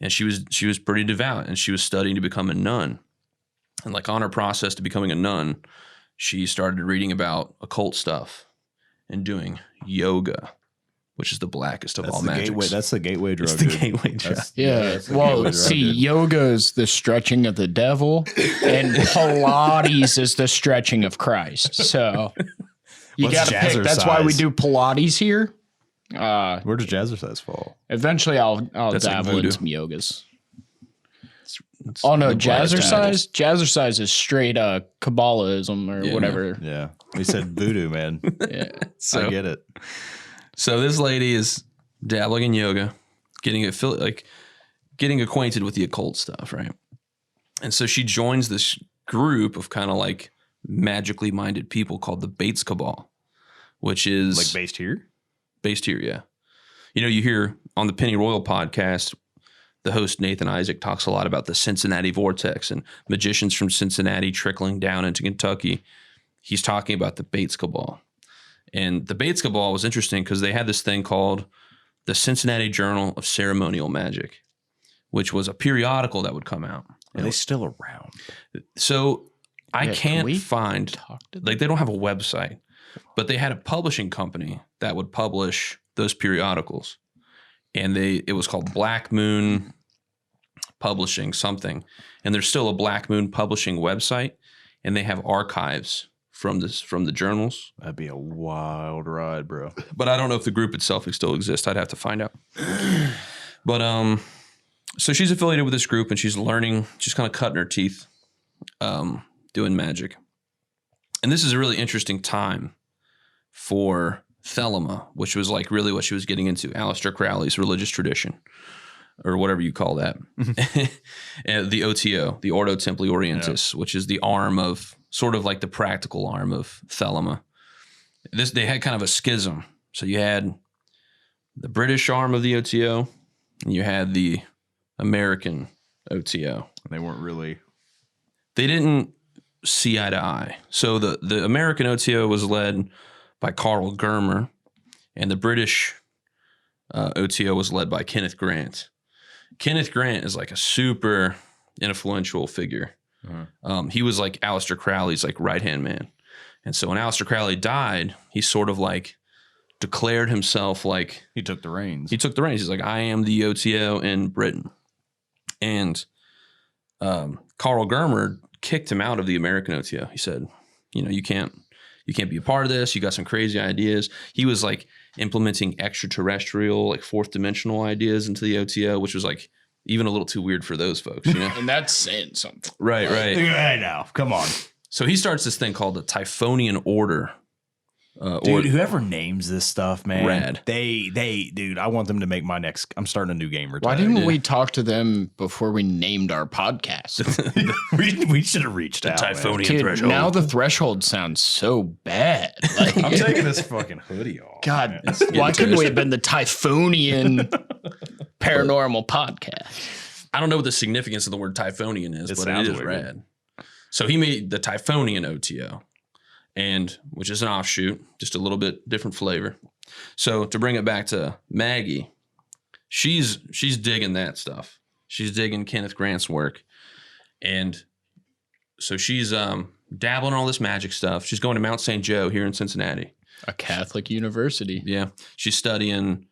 and she was pretty devout, and she was studying to become a nun. And like on her process to becoming a nun, she started reading about occult stuff and doing yoga, which is the blackest of all magics. That's the gateway drug. It's the dude. gateway drug. Yeah. that's the Well, gateway drug, see, dude. yoga is the stretching of the devil, and Pilates is the stretching of Christ. So you What's got to pick. That's why we jazzercise? do Pilates here. Where does jazzercise fall? Eventually, I'll That's like dabble voodoo. in some yogas. It's Oh no, the blackest jazzercise. Jazzercise is straight Kabbalism or Yeah, whatever. Yeah. We said voodoo, man. Yeah. I get it. So this lady is dabbling in yoga, getting acquainted with the occult stuff, right? And so she joins this group of kind of like magically minded people called the Bates Cabal, which is Like based here? based here, yeah. You hear on the Penny Royal podcast, the host Nathan Isaac talks a lot about the Cincinnati vortex and magicians from Cincinnati trickling down into Kentucky. He's talking about the Bates Cabal. And the Bates Cabal was interesting because they had this thing called the Cincinnati Journal of Ceremonial Magic, which was a periodical that would come out. Are they still around? So I Yeah, can can't we find, talk to them? like they don't have a website, but they had a publishing company that would publish those periodicals. And it was called Black Moon Publishing something. And there's still a Black Moon Publishing website, and they have archives from the journals. That'd be a wild ride, bro. But I don't know if the group itself still exists. I'd have to find out. But so she's affiliated with this group, and she's learning. She's kind of cutting her teeth, doing magic. And this is a really interesting time for Thelema, which was like really what she was getting into, Alistair Crowley's religious tradition, or whatever you call that. And the OTO, the Ordo Templi Orientis, which is the arm of, sort of like the practical arm of Thelema. They had kind of a schism. So you had the British arm of the OTO, and you had the American OTO. They weren't really. They didn't see eye to eye. So the American OTO was led by Carl Germer, and the British OTO was led by Kenneth Grant. Kenneth Grant is like a super influential figure. He was like Alistair Crowley's like right-hand man. And so when Alistair Crowley died, he sort of like declared himself like... He took the reins. He's like, I am the OTO in Britain. And Carl Germer kicked him out of the American OTO. He said, you can't be a part of this. You got some crazy ideas. He was like implementing extraterrestrial, like fourth dimensional ideas into the OTO, which was like even a little too weird for those folks, And that's saying something. Right. I know. Come on. So he starts this thing called the Typhonian Order. Dude, whoever names this stuff, man. Rad. Dude, I want them to make my next. I'm starting a new game. Why didn't we talk to them before we named our podcast? we should have reached out. Typhonian Dude, threshold. now the threshold sounds so bad. Like, I'm taking this fucking hoodie off. God, man. why couldn't we have been the Typhonian Paranormal Podcast? I don't know what the significance of the word Typhonian is, It but it sounds is weird. rad. So he made the Typhonian OTO, and which is an offshoot, just a little bit different flavor. So to bring it back to Maggie, she's digging that stuff. She's digging Kenneth Grant's work, and so she's dabbling in all this magic stuff. She's going to Mount St. Joe here in Cincinnati. A Catholic university. Yeah, she's studying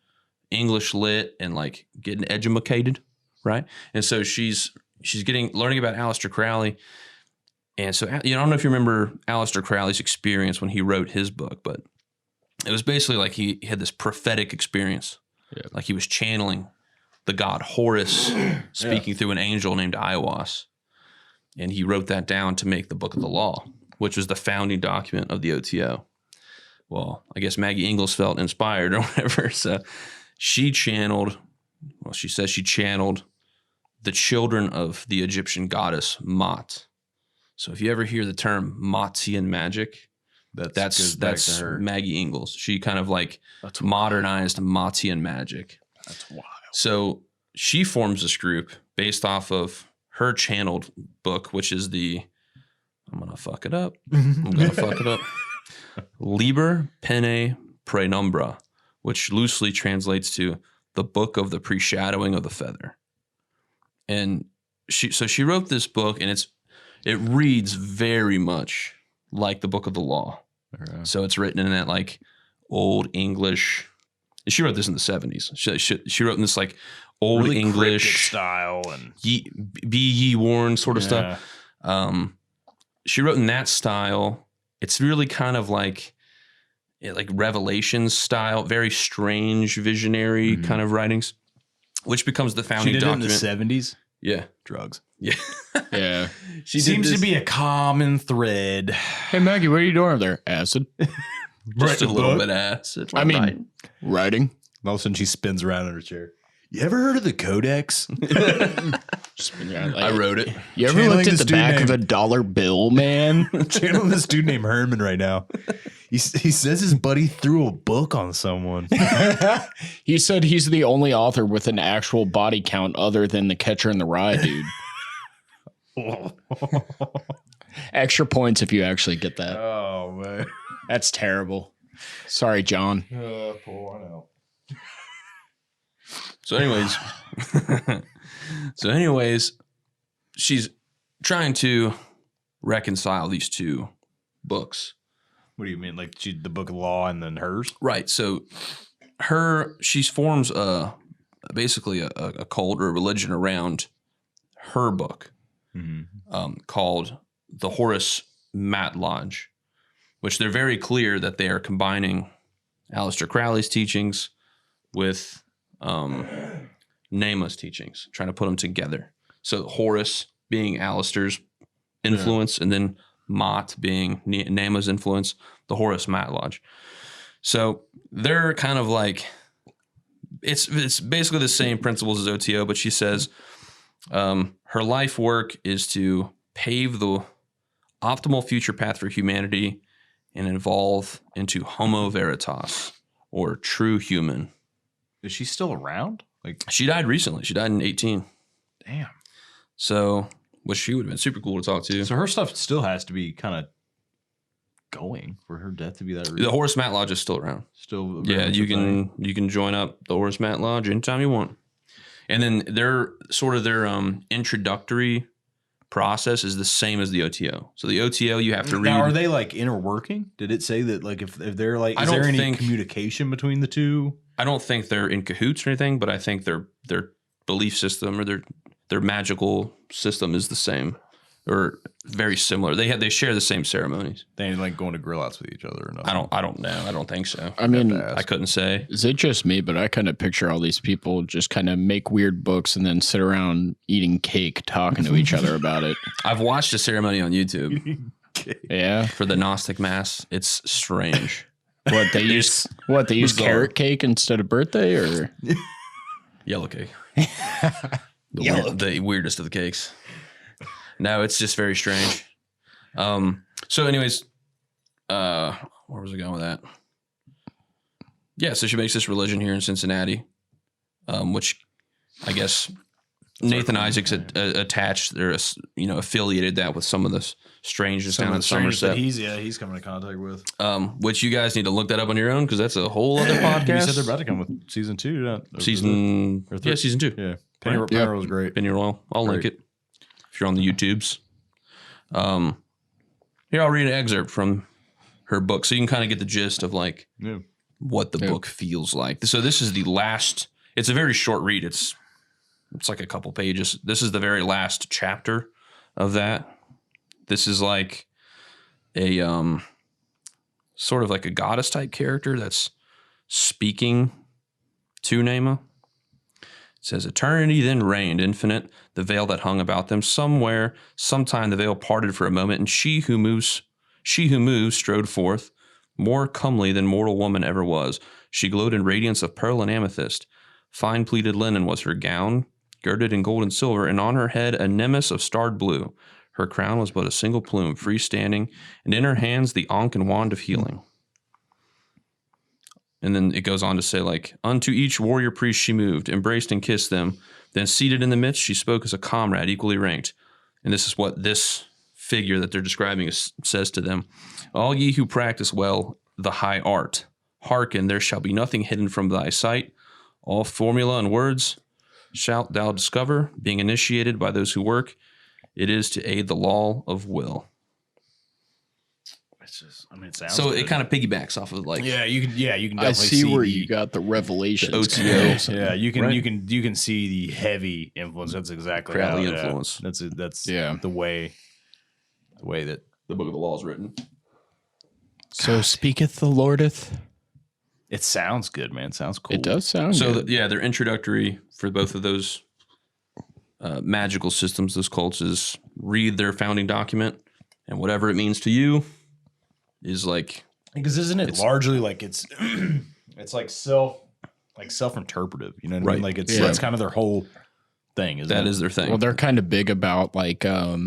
English lit and like getting educated, right? And so she's learning about Alistair Crowley. And so, I don't know if you remember Alistair Crowley's experience when he wrote his book, but it was basically like he had this prophetic experience. Yeah. Like he was channeling the god Horus speaking through an angel named Iwas. And he wrote that down to make the Book of the Law, which was the founding document of the OTO. Well, I guess Maggie Ingalls felt inspired or whatever. So she channeled the children of the Egyptian goddess Maat. So if you ever hear the term Maatian magic, that's her. Maggie Ingalls. She kind of like modernized Maatian magic. That's wild. So she forms this group based off of her channeled book, which is I'm going to fuck it up. Liber Pene Praenumbra, which loosely translates to the book of the preshadowing of the feather. And she wrote this book, and it reads very much like the Book of the Law. Okay. So it's written in that like old English. She wrote this in the 70s. She wrote in this like old Really English cryptic style and be ye warned sort of stuff. She wrote in that style. It's really kind of like Revelations style, very strange visionary kind of writings, which becomes the founding she did document. it in the 70s. Yeah. Drugs. Yeah. Yeah. She Seems did to be a common thread. Hey, Maggie, what are you doing over there? Acid. just a little bit of acid. I mean, writing. All of a sudden she spins around in her chair. You ever heard of the Codex? I wrote it. You ever Channeling looked at this the dude back of a named- dollar bill, man? Channeling this dude named Herman right now. He says his buddy threw a book on someone. He said he's the only author with an actual body count other than the Catcher in the Rye dude. Extra points if you actually get that. Oh, man. That's terrible. Sorry, John. Poor no. So anyways, she's trying to reconcile these two books. What do you mean? Like the Book of Law and then hers? Right. So she forms basically a cult or a religion around her book called the Horus-Maat Lodge, which they're very clear that they are combining Alistair Crowley's teachings with Nema's teachings, trying to put them together. So Horus being Alistair's influence, and then Maat being Nema's influence, the Horus-Maat Lodge. So they're kind of like, it's basically the same principles as OTO, but she says her life work is to pave the optimal future path for humanity and evolve into Homo Veritas, or true human. Is she still around? Like, she died recently. She died in 18. damn. So, which she would have been super cool to talk to. So her stuff still has to be kind of going for her death to be that real. The Horus-Maat Lodge is still around. Still, Yeah, you can join up the Horus-Maat Lodge anytime you want. And then their introductory process is the same as the OTO. So the OTO you have to read. Now, are they like interworking? Did it say that like if they're like, is there any communication between the two? I don't think they're in cahoots or anything, but I think their belief system or their magical system is the same or very similar. They share the same ceremonies. They ain't like going to grill outs with each other or nothing. I don't know. I don't think so. I mean, I couldn't say. Is it just me? But I kind of picture all these people just kind of make weird books and then sit around eating cake, talking to each other about it. I've watched a ceremony on YouTube. Yeah, for the Gnostic Mass. It's strange. What they use carrot cake instead of birthday, or yellow cake? The weirdest of the cakes. No, it's just very strange. So anyways, where was I going with that? Yeah, so she makes this religion here in Cincinnati, which I guess Nathan Isaacs attached or affiliated that with some of the strangeness down in Somerset. He's coming in contact with. Which you guys need to look that up on your own because that's a whole other podcast. You said they're about to come with season 2. Season 2. Yeah, Penny was great. Penny Royal. I'll link it if you're on the YouTubes. Here I'll read an excerpt from her book so you can kind of get the gist of like what the book feels like. So this is the last. It's a very short read. It's like a couple pages. This is the very last chapter of that. This is like a sort of like a goddess type character that's speaking to Nema. It says, eternity then reigned, infinite, the veil that hung about them. Somewhere, sometime the veil parted for a moment, and she who moves strode forth, more comely than mortal woman ever was. She glowed in radiance of pearl and amethyst. Fine pleated linen was her gown, girded in gold and silver, and on her head a nemesis of starred blue. Her crown was but a single plume, freestanding, and in her hands the ankh and wand of healing. And then it goes on to say, like, unto each warrior priest she moved, embraced and kissed them. Then seated in the midst, she spoke as a comrade equally ranked. And this is what this figure that they're describing says to them. All ye who practice well the high art, hearken, there shall be nothing hidden from thy sight. All formula and words shalt thou discover, being initiated by those who work. It is to aid the law of will. It's just, it sounds so good. it kind of piggybacks off of like you can definitely I see where you got the revelations. OTO. Yeah, you can Right? you can see the heavy influence. That's exactly Crowley how, influence. That's Yeah. the way that the Book of the Law is written. So speaketh the Lordeth. it sounds good, man. It sounds cool. It does sound So good. they're introductory for both of those magical systems, those cults, is read their founding document, and whatever it means to you is like, Because isn't it largely like it's it's like self-interpretive, you know what I mean? Like that's kind of their whole thing, isn't that it? is their thing. Well, they're kind of big about like, how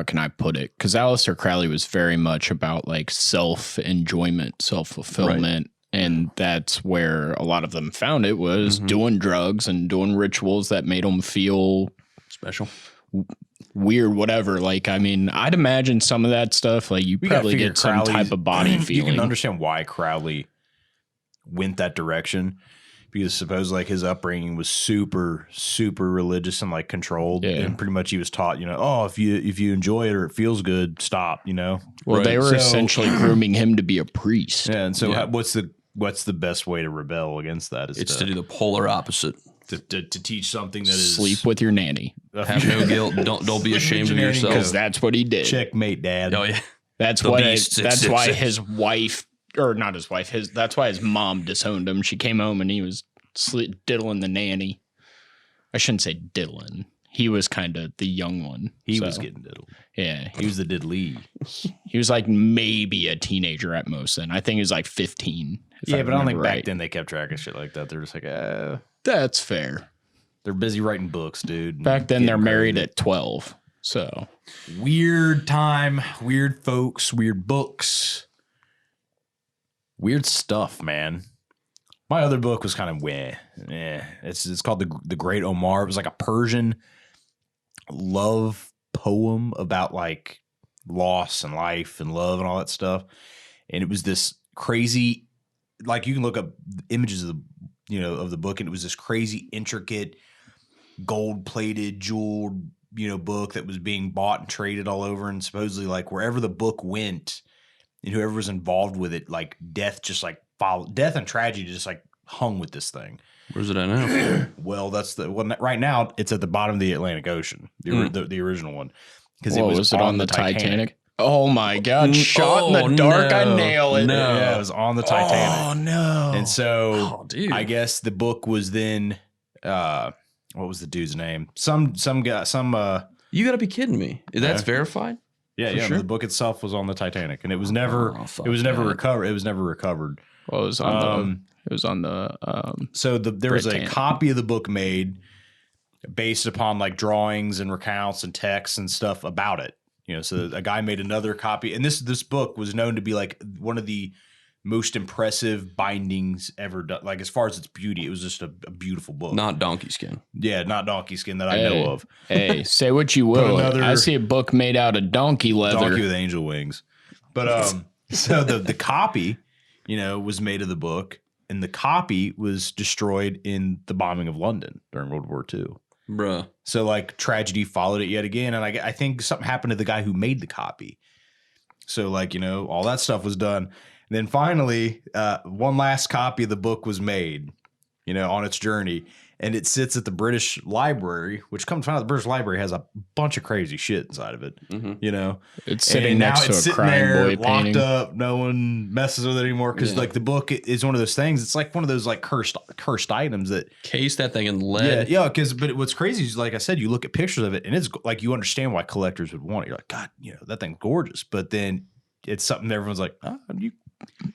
can I put it? Because Alistair Crowley was very much about like self-enjoyment, self-fulfillment. And that's where a lot of them found it was doing drugs and doing rituals that made them feel special, weird, whatever. Like, I mean, I'd imagine some of that stuff, like you probably get some type of body feeling. You can understand why Crowley went that direction, because suppose like his upbringing was super, super religious and like controlled. Yeah. And pretty much he was taught, if you enjoy it or it feels good, stop, Well, they were essentially grooming him to be a priest. Yeah. And so what's the best way to rebel against that? It's to do the polar opposite. To teach something that is Sleep with your nanny. Have no guilt. Don't be ashamed of yourself. Because that's what he did. checkmate, Dad. Oh yeah. That's The why. beast That's why 666. his wife, or not his wife. That's why his mom disowned him. She came home and he was diddling the nanny. I shouldn't say diddling. he was kind of the young one. He so, was getting diddled. Yeah. He was the diddly. He was like maybe a teenager at most then. I think he was like 15. Yeah, but I don't think right. back then they kept track of shit like that. They're just like, That's fair. they're busy writing books, dude. Back then, they're Getting married crazy. at 12. So Weird time, weird folks, weird books, weird stuff, man. My other book was kind of It's called the Great Omar. It was like a Persian love poem about like loss and life and love and all that stuff. And it was this crazy, like you can look up images of the book, and it was this crazy, intricate, gold-plated, jeweled, book that was being bought and traded all over, and supposedly like wherever the book went and whoever was involved with it, like death just like followed, death and tragedy just like hung with this thing. Where's it at now? Well, that's right now it's at the bottom of the Atlantic Ocean, the original one, because it was it on the Titanic? Oh my God! Shot in the dark, no, I nail it. no. Yeah, it was on the Titanic. Oh no! And so dude. I guess the book was then what was the dude's name? Some guy, You got to be kidding me. That's verified? yeah, sure? the book itself was on the Titanic, and it was never recovered. It was never recovered. Well, it was on the. So there was a Britannic. copy of the book made based upon like drawings and recounts and texts and stuff about it. So a guy made another copy, and this book was known to be like one of the most impressive bindings ever done. Like as far as its beauty, it was just a beautiful book. Not donkey skin. Yeah, not donkey skin that I know of. Hey, say what you will. I see a book made out of donkey leather. Donkey with angel wings. But so the copy, was made of the book, and the copy was destroyed in the bombing of London during World War II. Bruh. So like tragedy followed it yet again, and I think something happened to the guy who made the copy. So like all that stuff was done, and then finally one last copy of the book was made, on its journey, and it sits at the British Library, which comes to find out the British Library has a bunch of crazy shit inside of it. It's sitting and now next it's to a sitting crying there boy locked painting. up. No one messes with it anymore because like the book is one of those things. It's like one of those like cursed items that Case that thing in lead. yeah. But what's crazy is like I said, you look at pictures of it and it's like you understand why collectors would want it. You're like, God, that thing's gorgeous. But then it's something that everyone's like,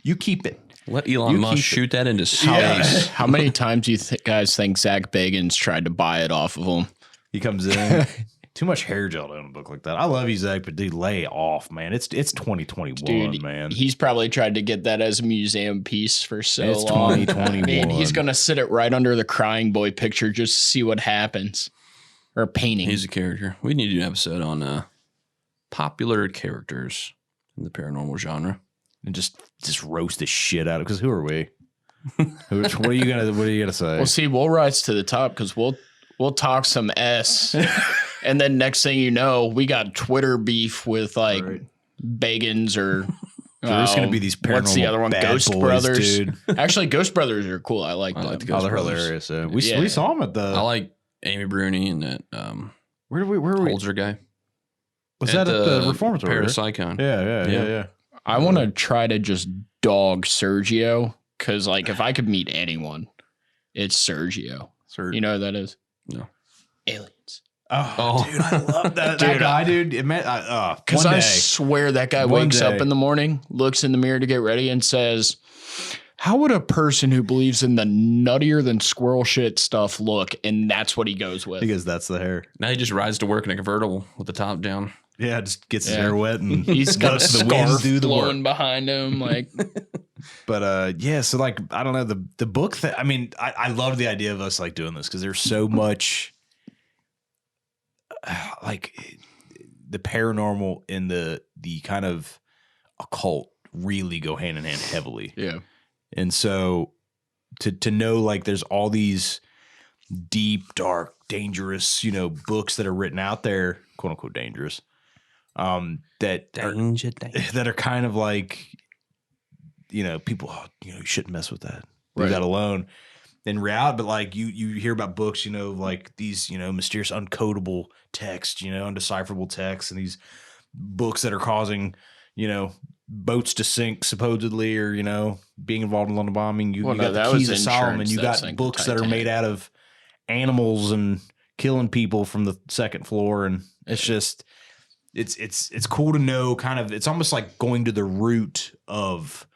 you keep it. Let Elon Musk keep shoot that into space. How many times do you guys think Zach Bagans tried to buy it off of him? He comes in. Too much hair gel to own a book like that. I love you, Zach, but dude, lay off, man. It's 2021, Dude, man. He's probably tried to get that as a museum piece for so It's long. 2021. I mean, he's going to sit it right under the crying boy picture just to see what happens. Or painting. He's a character. We need to do an episode on popular characters in the paranormal genre. And just roast the shit out of it. Because who are we? What are you gonna say? Well, see, we'll rise to the top because we'll talk some S. And then next thing you know, we got Twitter beef with like Bagans or There's going to be these paranormal what's the other one? bad Ghost boys, Brothers. Dude. Actually, Ghost Brothers are cool. I like them. like the Oh, Ghost they're Brothers. hilarious. We Yeah. saw them at the. I like Amy Bruni and that where were we? Holzer guy. Was that at the Reformatory? Parapsychon. Yeah. I want to try to just dog Sergio because, like, if I could meet anyone, it's Sergio. You know who that is? No. Aliens. Oh, dude, I love that, Dude, that guy, dude. It meant Because one I day. swear that guy One wakes day. up in the morning, looks in the mirror to get ready, and says, "How would a person who believes in the nuttier than squirrel shit stuff look?" And that's what he goes with. Because that's the hair. Now he just rides to work in a convertible with the top down. Yeah, just gets his Yeah. hair wet and He's got a lets the wind scarf do the blowing work. behind him, like. But yeah, so like I don't know the book that I mean I love the idea of us like doing this because there's so much like the paranormal and the kind of occult really go hand in hand heavily. Yeah. And so to know like there's all these deep, dark, dangerous, books that are written out there, quote unquote dangerous, that are kind of like, people, you shouldn't mess with that. Leave that alone. In reality, but like you hear about books, like these, mysterious uncodable text, undecipherable text, and these books that are causing, boats to sink supposedly, or being involved in London bombing. You got the Keys of Solomon. You got books that are made out of animals and killing people from the second floor, and it's just it's cool to know. Kind of, it's almost like going to the root of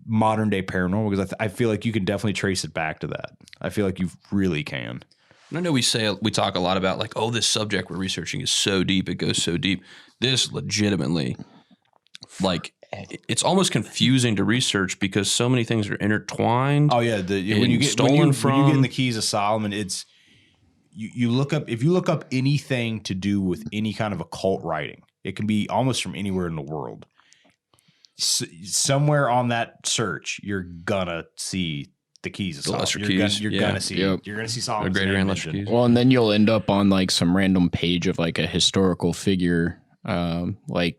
modern day paranormal, because I feel like you can definitely trace it back to that. I feel like you really can. And I know we talk a lot about like, oh, this subject we're researching is so deep, it goes so deep. This legitimately, like, it's almost confusing to research because so many things are intertwined. Oh yeah, when you get in the Keys of Solomon, it's you look up, if you look up anything to do with any kind of occult writing, it can be almost from anywhere in the world. Somewhere on that search, you're gonna see the Keys of Solomon. You're gonna see Solomon's name mentioned. Well, and then you'll end up on like some random page of like a historical figure. Like,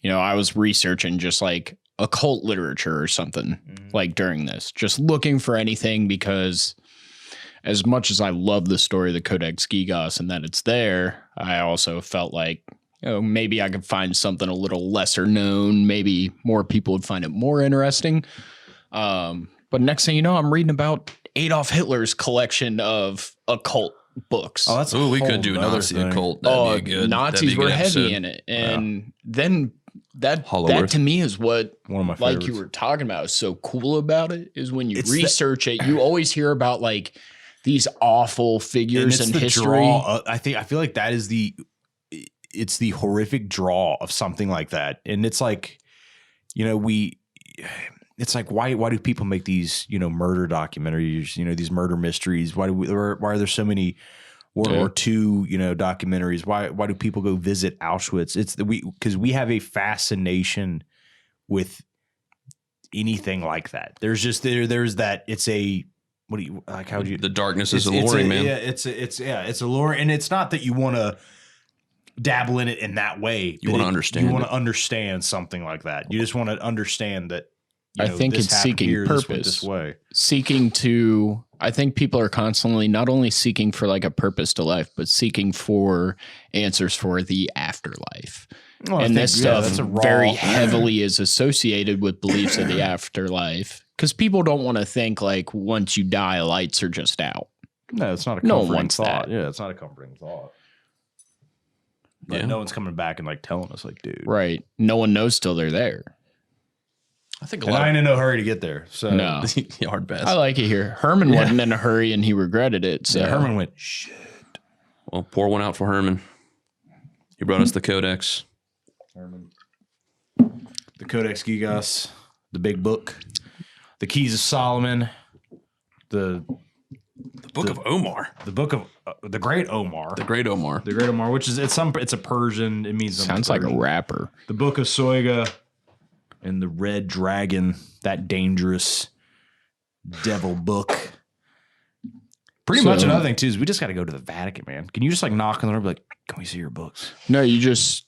you know, I was researching just like occult literature or something like during this, just looking for anything, because as much as I love the story of the Codex Gigas and that it's there, I also felt like, you know, maybe I could find something a little lesser known. Maybe more people would find it more interesting. But next thing you know, I'm reading about Adolf Hitler's collection of occult books. Oh, that's we could do Nazi occult. That'd be good. Nazis were heavy in it. And then that to me is what, one of my favorites. Like you were talking about, is so cool about it, is when you research it, you always hear about like these awful figures in history. I feel like that is it's the horrific draw of something like that. And it's like, you know, it's like, why do people make these, you know, murder documentaries, you know, these murder mysteries? Why are there so many World War II, you know, documentaries? Why do people go visit Auschwitz? It's because we have a fascination with anything like that. There's that, it's a, what do you, like, how would you, the darkness is alluring, man. Yeah, it's alluring. And it's not that you want to dabble in it in that way. You want to understand. You want to understand something like that. You just want to understand that. I think it's seeking purpose. This way. I think people are constantly not only seeking for like a purpose to life, but seeking for answers for the afterlife. Well, and this stuff very heavily is associated with beliefs of the afterlife, because people don't want to think like once you die, lights are just out. No, it's not a comforting thought. Yeah, it's not a comforting thought. But no one's coming back and like telling us like, dude. Right. No one knows till they're there. I think I ain't in no hurry to get there. So no, hard pass. I like it here. Herman wasn't in a hurry and he regretted it. So Herman went, shit. Well, pour one out for Herman. He brought us the Codex. Herman. The Codex Gigas, the big book, the Keys of Solomon, the book of Omar, the book of the Great Omar, the Great Omar, which is it's a Persian. It means sounds like a rapper. The book of Soiga. And the Red Dragon, that dangerous devil book. Pretty much another thing, too, is we just got to go to the Vatican, man. Can you just like knock on the door and be like, can we see your books? No, you just...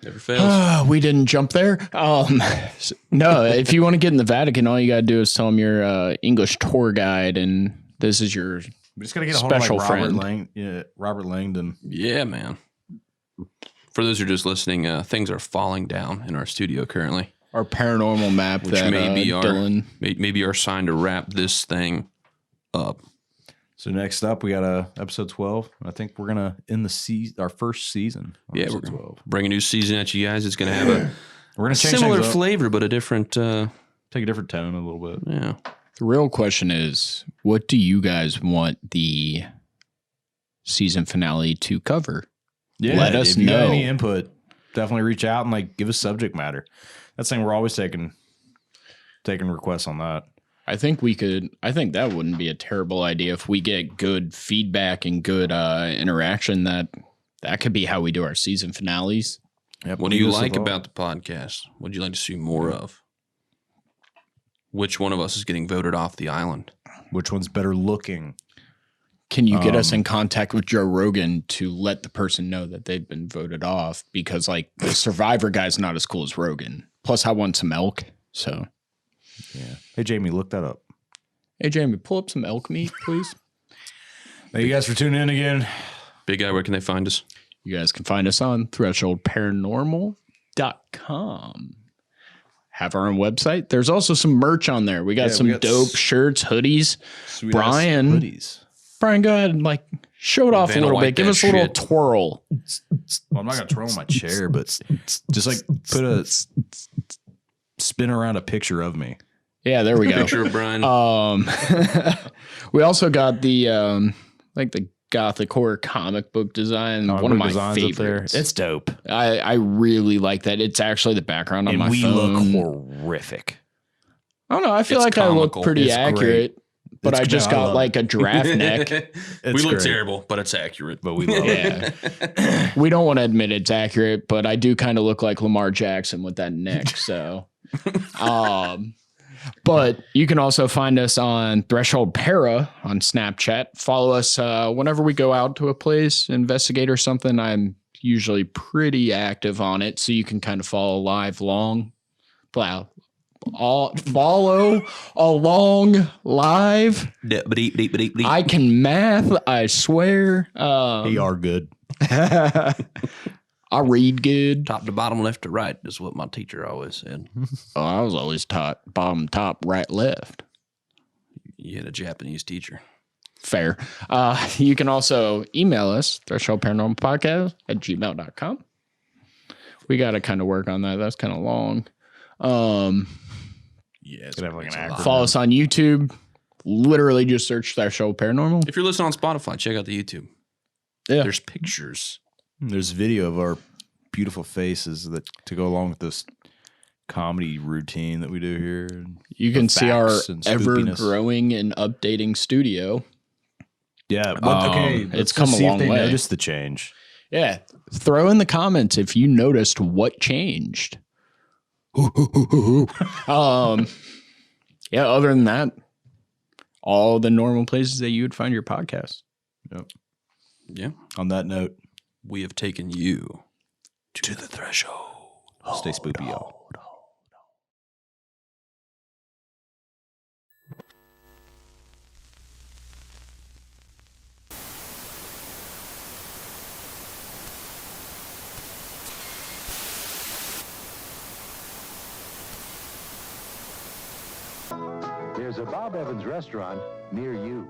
Never fails. We didn't jump there. No, if you want to get in the Vatican, all you got to do is tell them you're an English tour guide, and this is your we just got to get a hold of like Robert Langdon. Yeah, man. For those who are just listening, things are falling down in our studio currently. Our paranormal map, which may be our sign to wrap this thing up. So next up, we got episode 12. I think we're gonna end our first season. Yeah, we're 12. Bring a new season at you guys. It's gonna have we're gonna change similar flavor, but a different take a different tone a little bit. Yeah. The real question is, what do you guys want the season finale to cover? Yeah, let us if you know. Got any input, definitely reach out and like give us subject matter. That's the thing, we're always taking requests on that. I think that wouldn't be a terrible idea if we get good feedback and good interaction. That could be how we do our season finales. Yep. What do you like about the podcast? What would you like to see more of? Which one of us is getting voted off the island? Which one's better looking? Can you get us in contact with Joe Rogan to let the person know that they've been voted off? Because like the Survivor guy's not as cool as Rogan. Plus I want some elk. So yeah. Hey Jamie, look that up. Hey Jamie, pull up some elk meat, please. Thank you guys for tuning in again. Big guy, where can they find us? You guys can find us on thresholdparanormal.com. Have our own website. There's also some merch on there. We got some dope shirts, hoodies. Sweet Bryan hoodies. Brian, go ahead and like show it off a Vanna little White bit. Give that us a little shit. twirl. Well, I'm not gonna twirl my chair, but just like put a spin around a picture of me. Yeah, there we go. Picture of Brian. We also got the like the gothic horror comic book design. One of my favorites. It's dope. I really like that. It's actually the background on And my we phone. look horrific. I don't know. I feel It's like I comical. look pretty It's accurate, but It's I just great. I got love like a giraffe neck. We It's look great. terrible, but it's accurate. But we love it. Yeah. We don't want to admit it's accurate, but I do kind of look like Lamar Jackson with that neck. So, but you can also find us on Threshold Para on Snapchat. Follow us whenever we go out to a place, investigate or something. I'm usually pretty active on it, so you can kind of follow along live. I can math, I swear. They are good. I read good. Top to bottom, left to right is what my teacher always said. Oh, I was always taught bottom, top, right, left. You had a Japanese teacher. Fair. You can also email us, thresholdparanormalpodcast@gmail.com. We got to kind of work on that. That's kind of long. Yeah, it's gonna have like an acronym. Follow us on YouTube. Literally just search Threshold Paranormal. If you're listening on Spotify, check out the YouTube. Yeah. There's pictures. There's video of our beautiful faces that to go along with this comedy routine that we do here. And You can see our facts and ever spoopiness. growing and updating studio. Yeah, but okay, it's let's come just a see if long they way. Notice the change. Yeah. Throw in the comments if you noticed what changed. Yeah, other than that, all the normal places that you would find your podcast. Yep. Yeah. On that note, We have taken you to the threshold. stay spoopy, y'all. There's a Bob Evans restaurant near you.